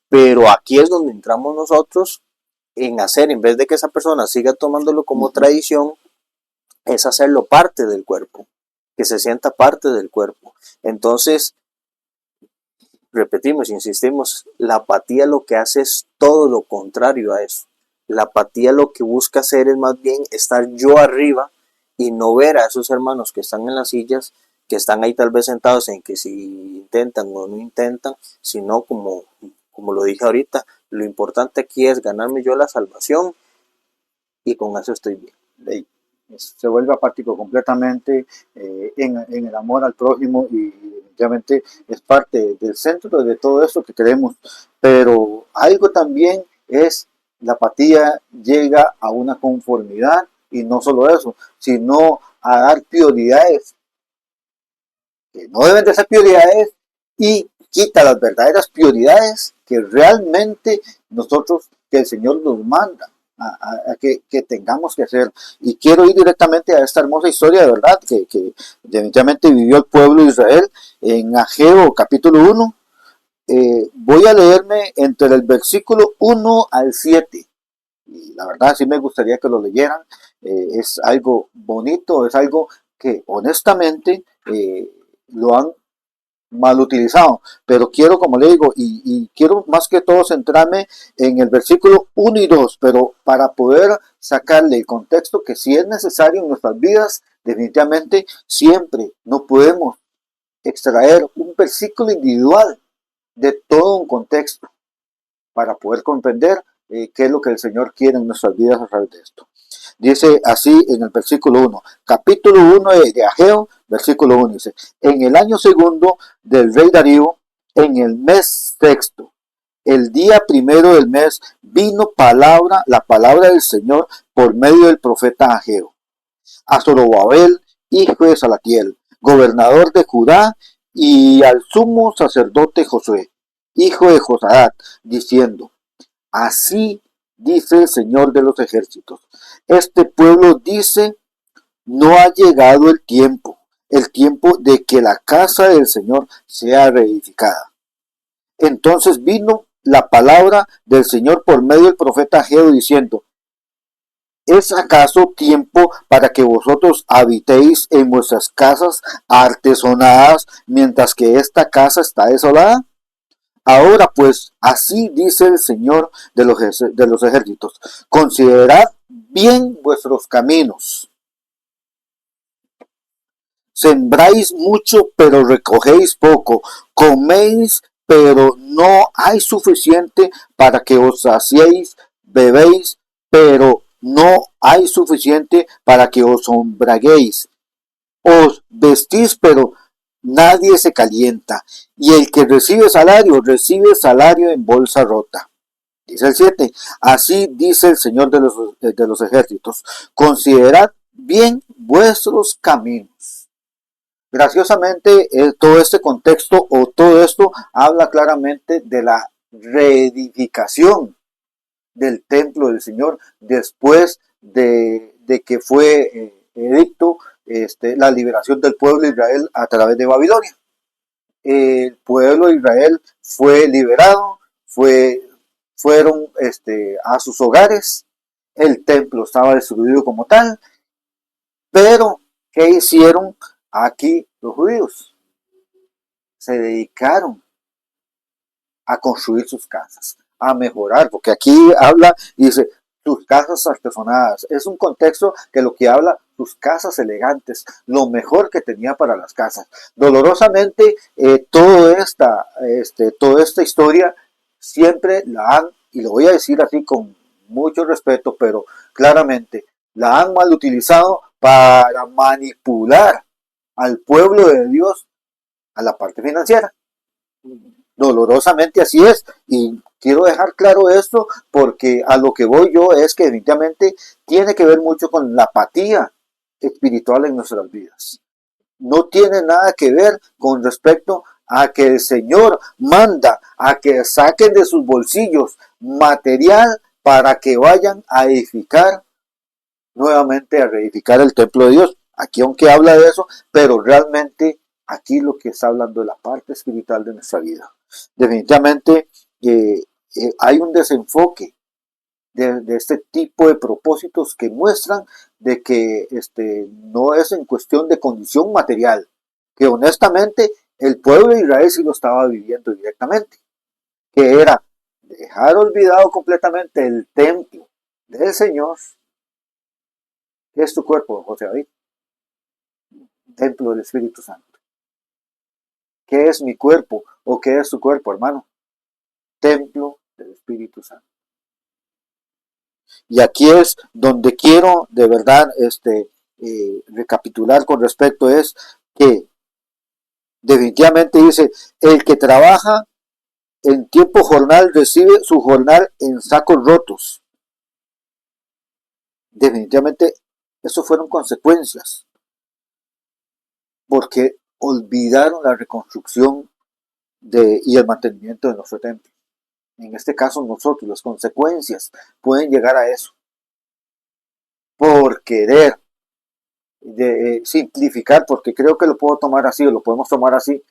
Pero aquí es donde entramos nosotros en hacer, en vez de que esa persona siga tomándolo como tradición, es hacerlo parte del cuerpo, que se sienta parte del cuerpo. Entonces, repetimos, insistimos, la apatía lo que hace es todo lo contrario a eso. La apatía lo que busca hacer es más bien estar yo arriba y no ver a esos hermanos que están en las sillas, que están ahí tal vez sentados en que si intentan o no intentan, sino como lo dije ahorita, lo importante aquí es ganarme yo la salvación y con eso estoy bien. Se vuelve apático completamente en el amor al prójimo y definitivamente es parte del centro de todo esto que queremos. Pero algo también es la apatía llega a una conformidad y no solo eso, sino a dar prioridades que no deben de ser prioridades y quita las verdaderas prioridades que realmente nosotros, que el Señor nos manda a que tengamos que hacer. Y quiero ir directamente a esta hermosa historia de verdad que definitivamente vivió el pueblo de Israel en Ageo capítulo 1. Voy a leerme entre el versículo 1 al 7. Y la verdad sí me gustaría que lo leyeran. Es algo bonito, es algo que honestamente lo han mal utilizado, pero quiero, como le digo, y quiero más que todo centrarme en el versículo 1 y 2, pero para poder sacarle el contexto que si es necesario en nuestras vidas, definitivamente siempre no podemos extraer un versículo individual de todo un contexto para poder comprender qué es lo que el Señor quiere en nuestras vidas a través de esto. Dice así en el versículo 1, capítulo 1 de Ageo, versículo 1, dice, en el año segundo del rey Darío, en el mes sexto, el día primero del mes, vino la palabra del Señor por medio del profeta Ageo, a Zorobabel, hijo de Salatiel, gobernador de Judá, y al sumo sacerdote Josué, hijo de Josadat, diciendo, así dice el Señor de los ejércitos. Este pueblo dice, no ha llegado el tiempo de que la casa del Señor sea reedificada. Entonces vino la palabra del Señor por medio del profeta Ageo diciendo, ¿es acaso tiempo para que vosotros habitéis en vuestras casas artesonadas mientras que esta casa está desolada? Ahora pues, así dice el Señor de los ejércitos, considerad bien vuestros caminos. Sembráis mucho, pero recogéis poco. Coméis, pero no hay suficiente para que os saciéis. Bebéis, pero no hay suficiente para que os embriaguéis. Os vestís, pero nadie se calienta. Y el que recibe salario en bolsa rota. Dice el 7. Así dice el Señor de los ejércitos. Considerad bien vuestros caminos. Graciosamente, todo este contexto o todo esto habla claramente de la reedificación del templo del Señor después de que fue edicto la liberación del pueblo de Israel a través de Babilonia. El pueblo de Israel fue liberado, fueron a sus hogares, el templo estaba destruido como tal, pero ¿qué hicieron aquí los judíos? Se dedicaron a construir sus casas, a mejorar, porque aquí habla y dice sus casas artesonadas. Es un contexto que lo que habla sus casas elegantes, lo mejor que tenía para las casas. Dolorosamente, toda esta historia siempre la han, y lo voy a decir así con mucho respeto, pero claramente, la han mal utilizado para manipular al pueblo de Dios a la parte financiera. Dolorosamente así es, y quiero dejar claro esto porque a lo que voy yo es que definitivamente tiene que ver mucho con la apatía espiritual en nuestras vidas. No tiene nada que ver con respecto a que el Señor manda a que saquen de sus bolsillos material para que vayan a edificar nuevamente, a reedificar el templo de Dios. Aquí aunque habla de eso, pero realmente aquí lo que está hablando es la parte espiritual de nuestra vida. Definitivamente hay un desenfoque de este tipo de propósitos que muestran de que no es en cuestión de condición material, que honestamente el pueblo de Israel sí lo estaba viviendo directamente, que era dejar olvidado completamente el templo del Señor, que es tu cuerpo, José David, templo del Espíritu Santo. ¿Qué es mi cuerpo o qué es tu cuerpo, hermano? Templo del Espíritu Santo. Y aquí es donde quiero de verdad recapitular con respecto es que definitivamente dice, el que trabaja en tiempo jornal recibe su jornal en sacos rotos. Definitivamente eso fueron consecuencias, porque olvidaron la reconstrucción y el mantenimiento de nuestro templo. En este caso nosotros, las consecuencias pueden llegar a eso, por querer simplificar, porque creo que lo puedo tomar así, o lo podemos tomar así.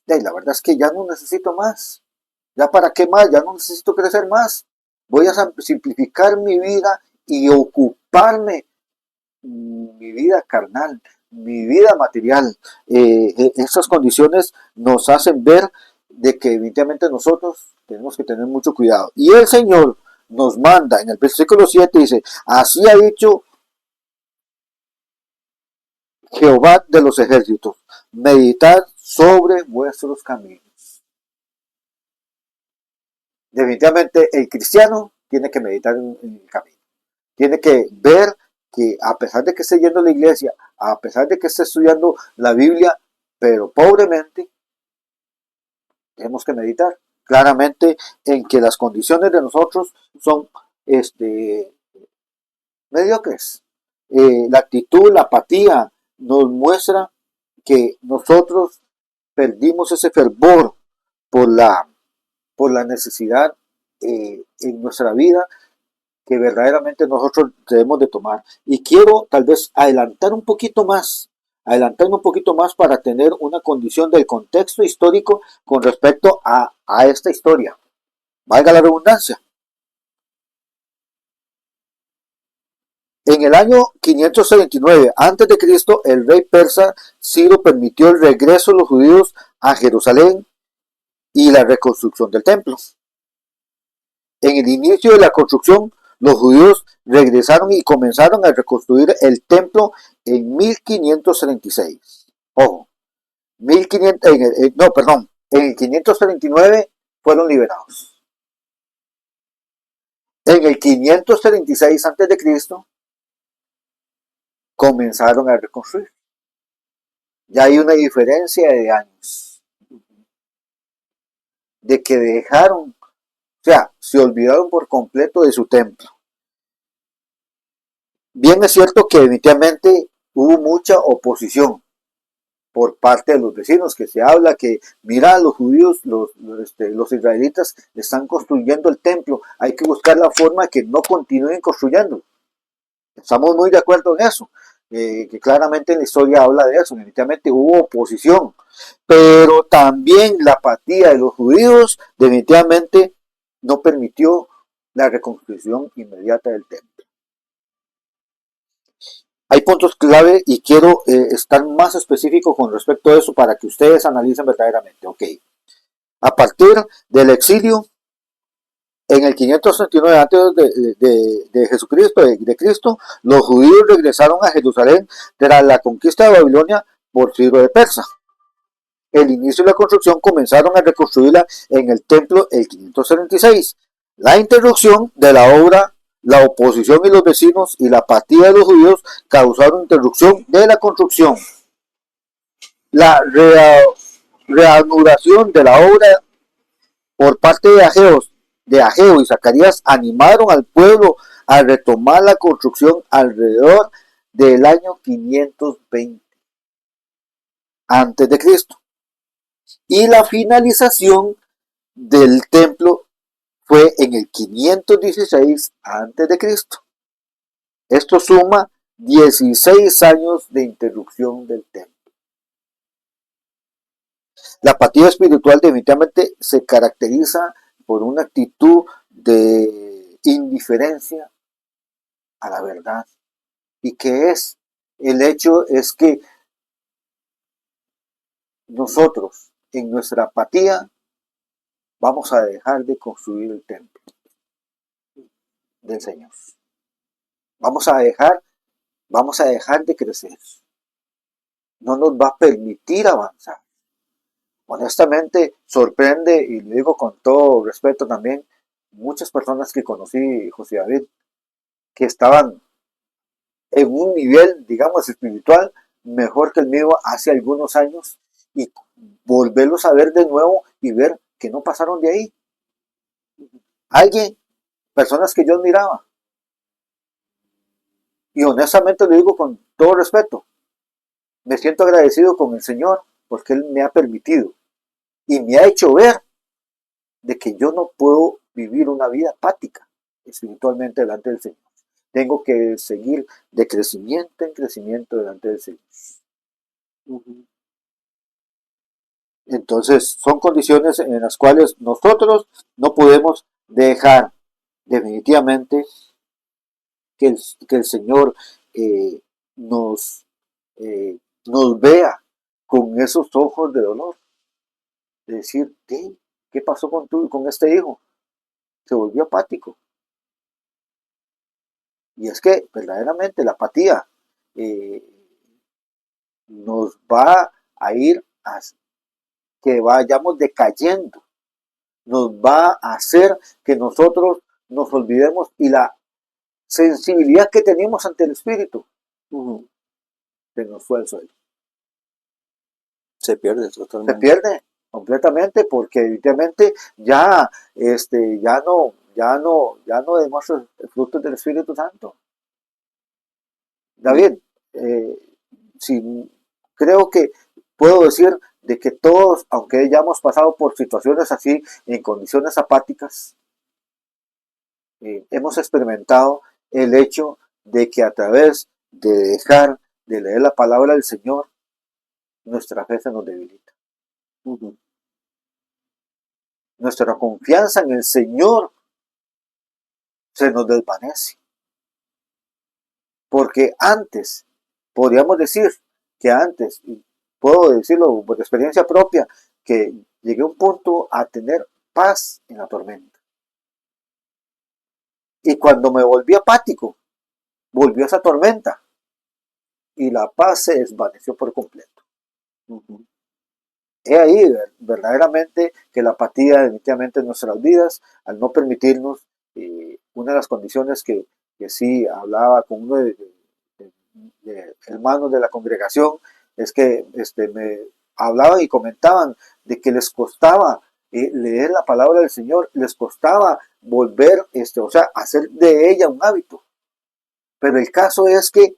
Y la verdad es que ya no necesito más, ya para qué más, ya no necesito crecer más, voy a simplificar mi vida y ocuparme mi vida carnal, mi vida material. Estas condiciones nos hacen ver de que evidentemente nosotros tenemos que tener mucho cuidado. Y el Señor nos manda, en el versículo 7 dice, así ha dicho Jehová de los ejércitos, meditad sobre vuestros caminos. Definitivamente el cristiano tiene que meditar en el camino, tiene que ver que a pesar de que esté yendo a la iglesia, a pesar de que esté estudiando la Biblia, pero pobremente, tenemos que meditar claramente en que las condiciones de nosotros son mediocres. La actitud, la apatía nos muestra que nosotros perdimos ese fervor por la necesidad en nuestra vida que verdaderamente nosotros debemos de tomar. Y quiero tal vez adelantarme un poquito más para tener una condición del contexto histórico con respecto a esta historia. Valga la redundancia. En el año 579 a.C., el rey persa Ciro permitió el regreso de los judíos a Jerusalén y la reconstrucción del templo. En el inicio de la construcción, los judíos regresaron y comenzaron a reconstruir el templo en 1536. Ojo, en el 539 fueron liberados. En el 536 a.C. comenzaron a reconstruir. Ya hay una diferencia de años. De que dejaron, o sea, se olvidaron por completo de su templo. Bien es cierto que definitivamente hubo mucha oposición. por parte de los vecinos, que se habla que, mira, los judíos, los israelitas están construyendo el templo, hay que buscar la forma que no continúen construyendo. Estamos muy de acuerdo en eso, que claramente en la historia habla de eso, definitivamente hubo oposición, pero también la apatía de los judíos definitivamente no permitió la reconstrucción inmediata del templo. Hay puntos clave y quiero estar más específico con respecto a eso para que ustedes analicen verdaderamente. Ok, a partir del exilio, en el 539 antes de Jesucristo, de Cristo, los judíos regresaron a Jerusalén tras la conquista de Babilonia por Ciro de Persa. El inicio de la construcción comenzaron a reconstruirla en el templo el 576. La interrupción de la obra, la oposición y los vecinos y la apatía de los judíos causaron interrupción de la construcción. La reanudación de la obra por parte de Ageo y Zacarías animaron al pueblo a retomar la construcción alrededor del año 520 antes de Cristo. Y la finalización del templo fue en el 516 antes de Cristo. Esto suma 16 años de interrupción del templo. La apatía espiritual definitivamente se caracteriza por una actitud de indiferencia a la verdad. ¿Y qué es? El hecho es que nosotros, en nuestra apatía, vamos a dejar de construir el templo del Señor. Vamos a dejar de crecer. No nos va a permitir avanzar. Honestamente, sorprende, y lo digo con todo respeto también, muchas personas que conocí, José David, que estaban en un nivel, digamos, espiritual mejor que el mío hace algunos años, y volverlos a ver de nuevo y ver que no pasaron de ahí. Personas que yo admiraba. Y honestamente lo digo con todo respeto. Me siento agradecido con el Señor porque Él me ha permitido y me ha hecho ver de que yo no puedo vivir una vida apática espiritualmente delante del Señor. Tengo que seguir de crecimiento en crecimiento delante del Señor. Entonces, son condiciones en las cuales nosotros no podemos dejar definitivamente que el Señor nos vea con esos ojos de dolor. De decir, ¿qué pasó con este hijo? Se volvió apático. Y es que verdaderamente la apatía nos va a ir a que vayamos decayendo, nos va a hacer que nosotros nos olvidemos y la sensibilidad que tenemos ante el Espíritu se nos fue al suelo. Se pierde totalmente. Se pierde completamente porque evidentemente ya no demuestra el fruto del Espíritu Santo. David, creo que puedo decir de que todos, aunque ya hemos pasado por situaciones así, en condiciones apáticas, hemos experimentado el hecho de que a través de dejar de leer la palabra del Señor, nuestra fe se nos debilita. Nuestra confianza en el Señor se nos desvanece. Porque antes, podríamos decir que antes, puedo decirlo por experiencia propia, que llegué a un punto a tener paz en la tormenta. Y cuando me volví apático, volvió esa tormenta y la paz se desvaneció por completo. He ahí verdaderamente que la apatía definitivamente en nuestras vidas, al no permitirnos, una de las condiciones que sí hablaba con uno de hermanos de la congregación, es que me hablaban y comentaban de que les costaba leer la palabra del Señor, les costaba volver, hacer de ella un hábito. Pero el caso es que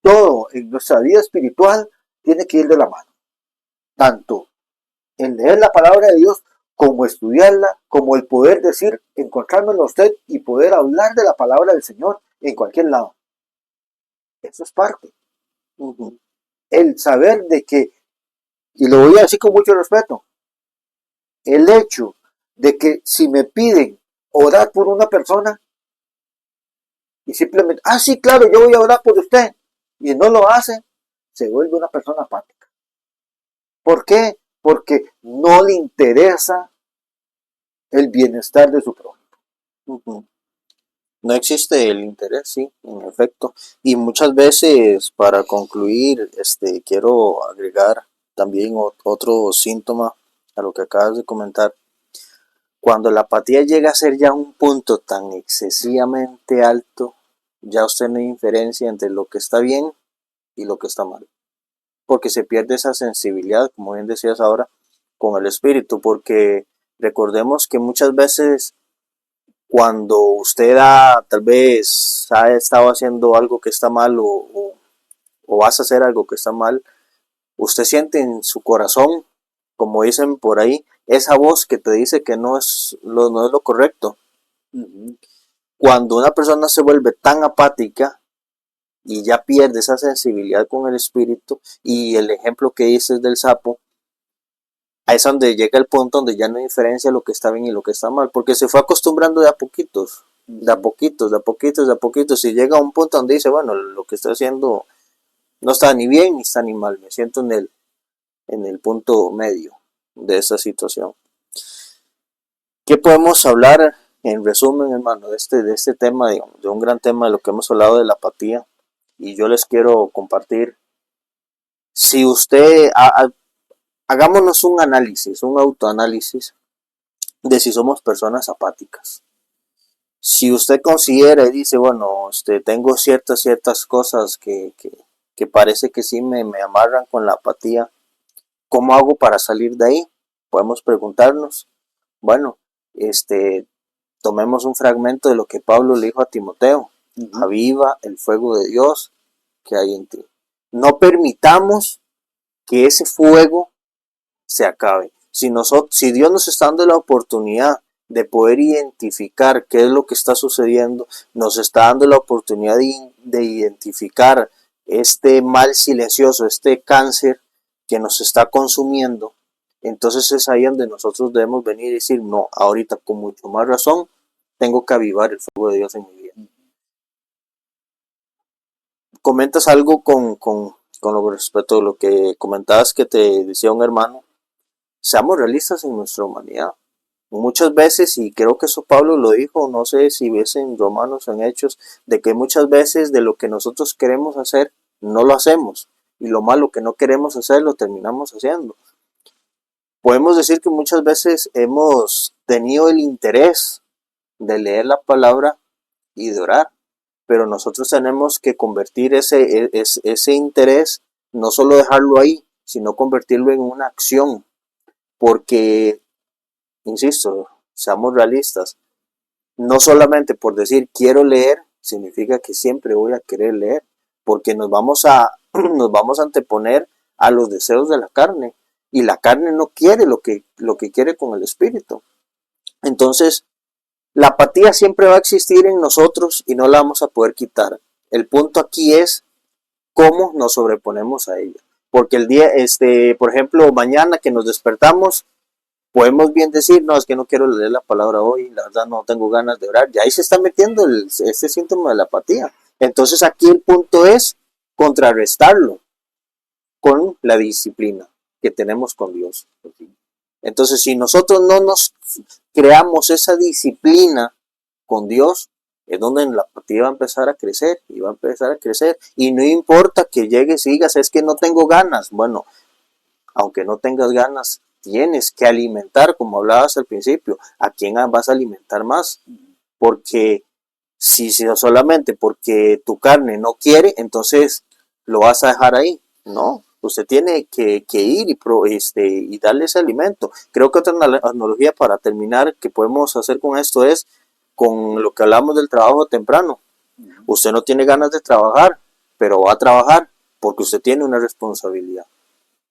todo en nuestra vida espiritual tiene que ir de la mano. Tanto en leer la palabra de Dios, como estudiarla, como el poder decir, encontrármelo a usted y poder hablar de la palabra del Señor en cualquier lado. Eso es parte. El saber de que, y lo voy a decir con mucho respeto, el hecho de que si me piden orar por una persona y simplemente, sí, claro, yo voy a orar por usted, y no lo hace, se vuelve una persona apática. ¿Por qué? Porque no le interesa el bienestar de su prójimo. No existe el interés, sí, en efecto. Y muchas veces, para concluir, quiero agregar también otro síntoma a lo que acabas de comentar. Cuando la apatía llega a ser ya un punto tan excesivamente alto, ya usted no hay diferencia entre lo que está bien y lo que está mal. Porque se pierde esa sensibilidad, como bien decías ahora, con el espíritu. Porque recordemos que muchas veces cuando usted tal vez ha estado haciendo algo que está mal o vas a hacer algo que está mal, usted siente en su corazón, como dicen por ahí, esa voz que te dice que no es lo correcto. Cuando una persona se vuelve tan apática y ya pierde esa sensibilidad con el espíritu, y el ejemplo que dices del sapo, es donde llega el punto donde ya no hay diferencia lo que está bien y lo que está mal, porque se fue acostumbrando de a poquitos, y llega a un punto donde dice, bueno, lo que estoy haciendo no está ni bien ni está ni mal, me siento en el punto medio de esa situación. ¿Qué podemos hablar en resumen, hermano, de este tema, digamos, de un gran tema de lo que hemos hablado de la apatía? Y yo les quiero compartir, si usted, hagámonos un análisis, un autoanálisis de si somos personas apáticas. Si usted considera y dice, bueno, tengo ciertas cosas que parece que sí me amarran con la apatía, ¿cómo hago para salir de ahí? Podemos preguntarnos. Bueno, tomemos un fragmento de lo que Pablo le dijo a Timoteo. Aviva el fuego de Dios que hay en ti. No permitamos que ese fuego se acabe. Si Dios nos está dando la oportunidad de poder identificar qué es lo que está sucediendo, nos está dando la oportunidad de identificar este mal silencioso, este cáncer que nos está consumiendo, entonces es ahí donde nosotros debemos venir y decir, no, ahorita con mucho más razón tengo que avivar el fuego de Dios en mi vida. Comentas algo con respecto a lo que comentabas que te decía un hermano. Seamos realistas en nuestra humanidad. Muchas veces, y creo que eso Pablo lo dijo, no sé si ves en Romanos o en Hechos, de que muchas veces de lo que nosotros queremos hacer, no lo hacemos. Y lo malo que no queremos hacer, lo terminamos haciendo. Podemos decir que muchas veces hemos tenido el interés de leer la palabra y de orar, pero nosotros tenemos que convertir ese interés, no solo dejarlo ahí, sino convertirlo en una acción. Porque, insisto, seamos realistas, no solamente por decir quiero leer, significa que siempre voy a querer leer, porque nos vamos a anteponer a los deseos de la carne, y la carne no quiere lo que quiere con el espíritu. Entonces, la apatía siempre va a existir en nosotros y no la vamos a poder quitar. El punto aquí es cómo nos sobreponemos a ella. Porque el día, por ejemplo, mañana que nos despertamos, podemos bien decir, no, es que no quiero leer la palabra hoy, la verdad no tengo ganas de orar. Y ahí se está metiendo ese síntoma de la apatía. Entonces aquí el punto es contrarrestarlo con la disciplina que tenemos con Dios. Entonces, si nosotros no nos creamos esa disciplina con Dios, es donde la apatía va a empezar a crecer y va a empezar a crecer. Y no importa que llegues y digas, es que no tengo ganas. Bueno, aunque no tengas ganas, tienes que alimentar, como hablabas al principio. ¿A quién vas a alimentar más? Porque si solamente porque tu carne no quiere, entonces lo vas a dejar ahí. No, usted tiene que ir y darle ese alimento. Creo que otra analogía para terminar que podemos hacer con esto es con lo que hablamos del trabajo temprano. Usted no tiene ganas de trabajar, pero va a trabajar. porque usted tiene una responsabilidad.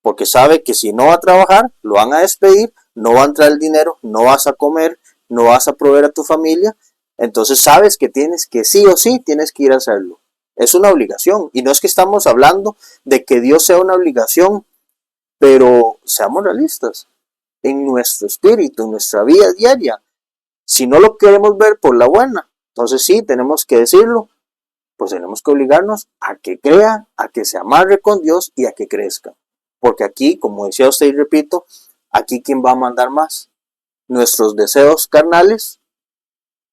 Porque sabe que si no va a trabajar, lo van a despedir, no va a entrar el dinero, no vas a comer, no vas a proveer a tu familia. Entonces sabes que tienes que sí o sí tienes que ir a hacerlo. Es una obligación. Y no es que estamos hablando de que Dios sea una obligación, pero seamos realistas. En nuestro espíritu, en nuestra vida diaria, si no lo queremos ver por la buena, entonces sí, tenemos que decirlo, pues tenemos que obligarnos a que crea, a que se amarre con Dios y a que crezca. Porque aquí, como decía usted y repito, aquí ¿quién va a mandar más? ¿Nuestros deseos carnales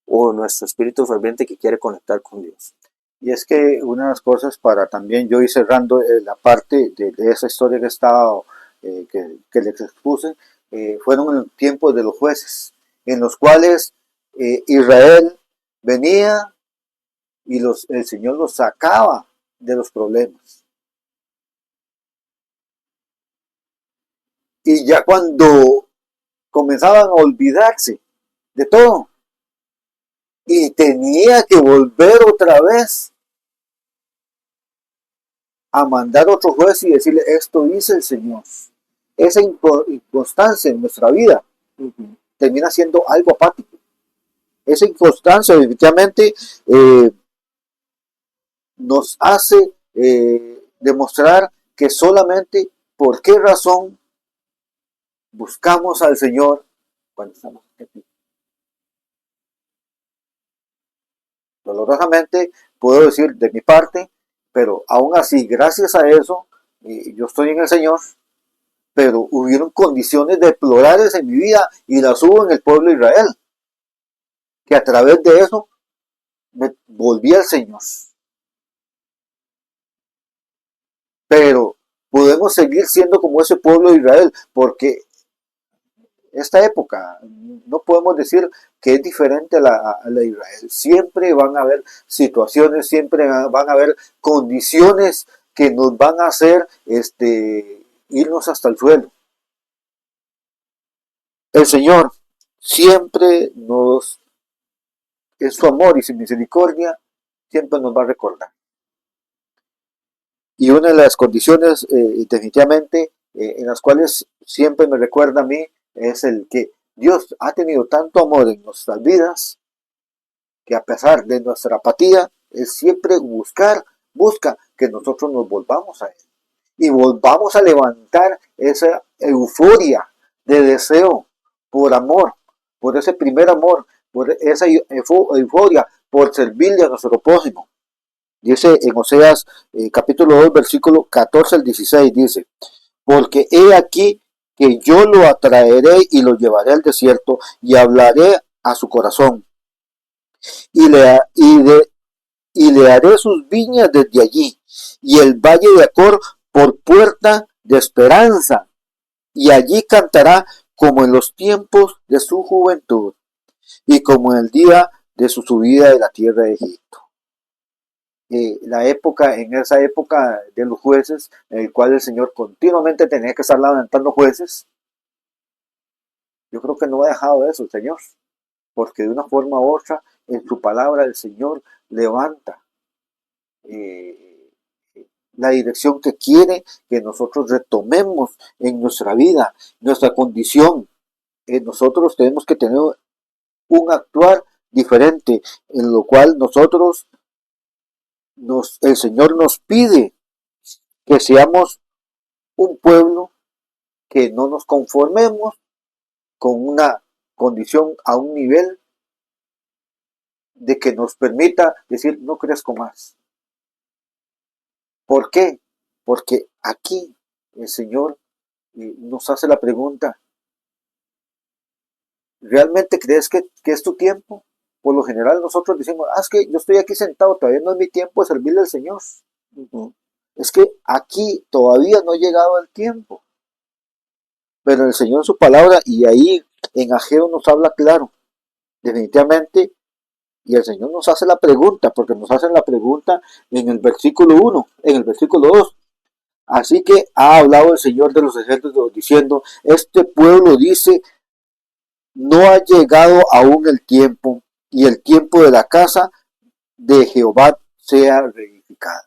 o nuestro espíritu ferviente que quiere conectar con Dios? Y es que una de las cosas para también yo ir cerrando la parte de esa historia que estaba, que les expuse, fueron en los tiempos de los jueces, en los cuales Israel venía y el Señor los sacaba de los problemas. Y ya cuando comenzaban a olvidarse de todo, y tenía que volver otra vez a mandar otro juez y decirle, esto dice el Señor. Esa inconstancia en nuestra vida termina siendo algo apático. Esa inconstancia definitivamente nos hace demostrar que solamente por qué razón buscamos al Señor cuando estamos aquí. Dolorosamente puedo decir de mi parte, pero aún así, gracias a eso, yo estoy en el Señor, pero hubieron condiciones deplorables en mi vida y las hubo en el pueblo de Israel, que a través de eso me volví al Señor. Pero podemos seguir siendo como ese pueblo de Israel, porque esta época no podemos decir que es diferente a la de Israel. Siempre van a haber situaciones, siempre van a haber condiciones que nos van a hacer irnos hasta el suelo. El Señor siempre en su amor y su misericordia, siempre nos va a recordar. Y una de las condiciones, definitivamente, en las cuales siempre me recuerda a mí, es el que Dios ha tenido tanto amor en nuestras vidas, que a pesar de nuestra apatía, Él siempre busca que nosotros nos volvamos a Él. Y volvamos a levantar esa euforia de deseo por amor, por ese primer amor, por esa euforia, por servirle a nuestro prójimo. Dice en Oseas capítulo 2, versículo 14 al 16, dice, porque he aquí que yo lo atraeré y lo llevaré al desierto y hablaré a su corazón y le haré sus viñas desde allí y el valle de Acor por puerta de esperanza, y allí cantará como en los tiempos de su juventud y como en el día de su subida de la tierra de Egipto. En esa época de los jueces, en el cual el Señor continuamente tenía que estar levantando jueces, yo creo que no ha dejado eso el Señor, porque de una forma u otra, en su palabra el Señor levanta la dirección que quiere que nosotros retomemos en nuestra vida, nuestra condición. Nosotros tenemos que tener un actuar diferente, en lo cual el Señor nos pide que seamos un pueblo que no nos conformemos con una condición a un nivel de que nos permita decir no crezco más. ¿Por qué? Porque aquí el Señor nos hace la pregunta, ¿realmente crees que es tu tiempo? Por lo general nosotros decimos, es que yo estoy aquí sentado, todavía no es mi tiempo de servirle al Señor. Es que aquí todavía no ha llegado el tiempo. Pero el Señor en su palabra, y ahí en Ageo nos habla claro, definitivamente, y el Señor nos hace la pregunta, porque nos hacen la pregunta en el versículo 1, en el versículo 2. Así que ha hablado el Señor de los ejércitos diciendo, este pueblo dice, no ha llegado aún el tiempo, y el tiempo de la casa de Jehová sea reedificada.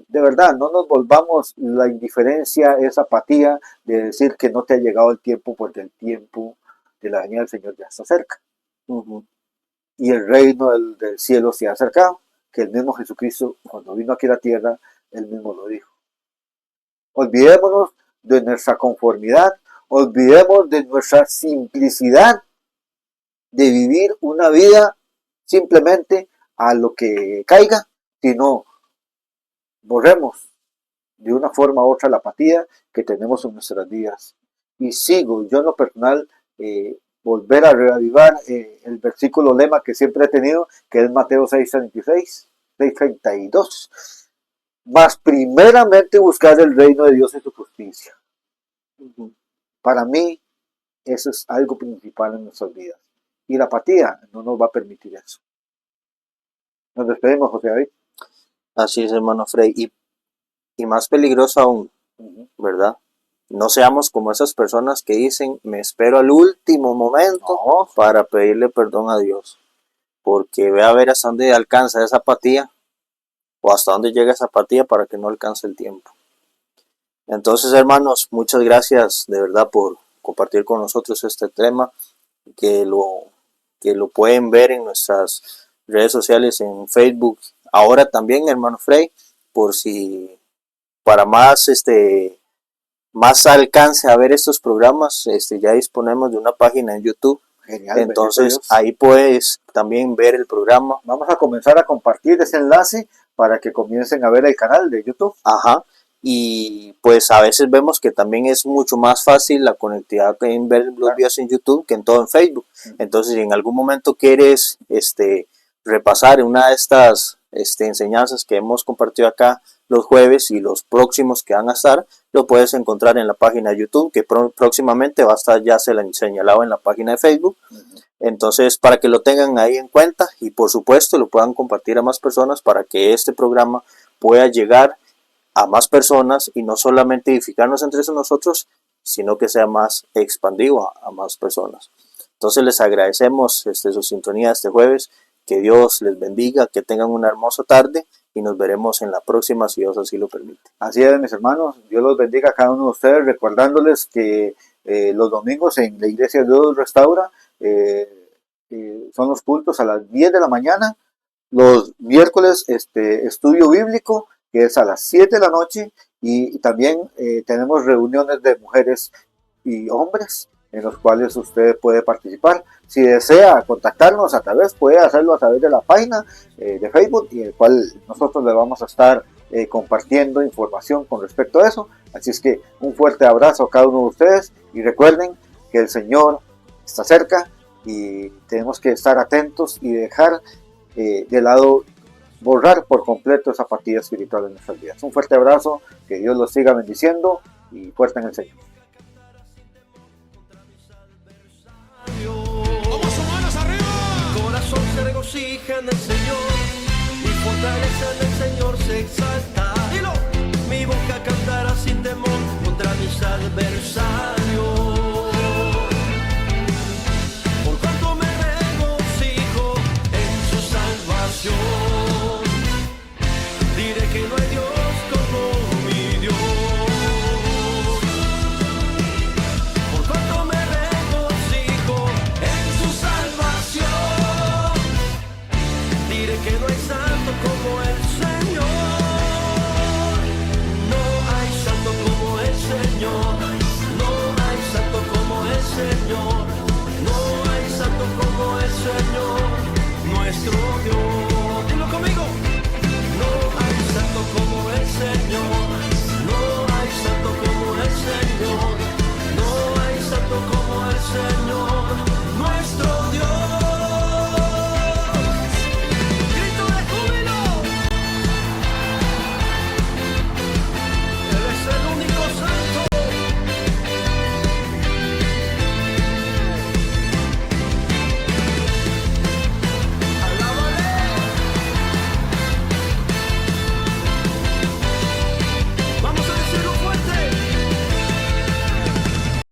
de verdad, no nos volvamos la indiferencia, esa apatía de decir que no te ha llegado el tiempo porque el tiempo de la venida del Señor ya está cerca. Y el reino del cielo se ha acercado, que el mismo Jesucristo, cuando vino aquí a la tierra, él mismo lo dijo. Olvidémonos de nuestra conformidad, olvidemos de nuestra simplicidad de vivir una vida simplemente a lo que caiga, sino borremos de una forma u otra la apatía que tenemos en nuestras vidas. Y sigo, yo en lo personal, volver a reavivar el versículo lema que siempre he tenido, que es Mateo 6:36, 6:32. Mas primeramente buscar el reino de Dios y su justicia. Para mí, eso es algo principal en nuestras vidas. Y la apatía no nos va a permitir eso. Nos despedimos, José David. Así es, hermano Frey. Y más peligroso aún, ¿verdad? No seamos como esas personas que dicen, me espero al último momento para pedirle perdón a Dios. Porque ve a ver hasta dónde alcanza esa apatía o hasta dónde llega esa apatía para que no alcance el tiempo. Entonces, hermanos, muchas gracias de verdad por compartir con nosotros este tema, que lo pueden ver en nuestras redes sociales, en Facebook. Ahora también, hermano Frey, por si para más alcance a ver estos programas, ya disponemos de una página en YouTube. Genial, entonces ahí puedes también ver el programa. Vamos a comenzar a compartir ese enlace para que comiencen a ver el canal de YouTube. Ajá. Y pues a veces vemos que también es mucho más fácil la conectividad en ver los videos en YouTube que en todo en Facebook. Entonces, si en algún momento quieres repasar una de estas enseñanzas que hemos compartido acá los jueves y los próximos que van a estar, lo puedes encontrar en la página de YouTube, que próximamente va a estar ya señalado en la página de Facebook. Entonces, para que lo tengan ahí en cuenta y por supuesto lo puedan compartir a más personas para que este programa pueda llegar a más personas y no solamente edificarnos entre nosotros, sino que sea más expandido a más personas. Entonces les agradecemos su sintonía este jueves, que Dios les bendiga, que tengan una hermosa tarde y nos veremos en la próxima si Dios así lo permite. Así es, mis hermanos, Dios los bendiga a cada uno de ustedes, recordándoles que los domingos en la iglesia Dios Restaura son los cultos a las 10 de la mañana, los miércoles estudio bíblico, que es a las 7 de la noche, y también tenemos reuniones de mujeres y hombres en los cuales usted puede participar. Si desea contactarnos puede hacerlo a través de la página de Facebook, y el cual nosotros le vamos a estar compartiendo información con respecto a eso. Así es que un fuerte abrazo a cada uno de ustedes y recuerden que el Señor está cerca y tenemos que estar atentos y dejar de lado, borrar por completo esa apatía espiritual en nuestras vidas. Un fuerte abrazo, que Dios los siga bendiciendo y fuerte en el Señor. Vamos a manos arriba. Corazón se regocija en el Señor y fortaleza en el Señor se exalta.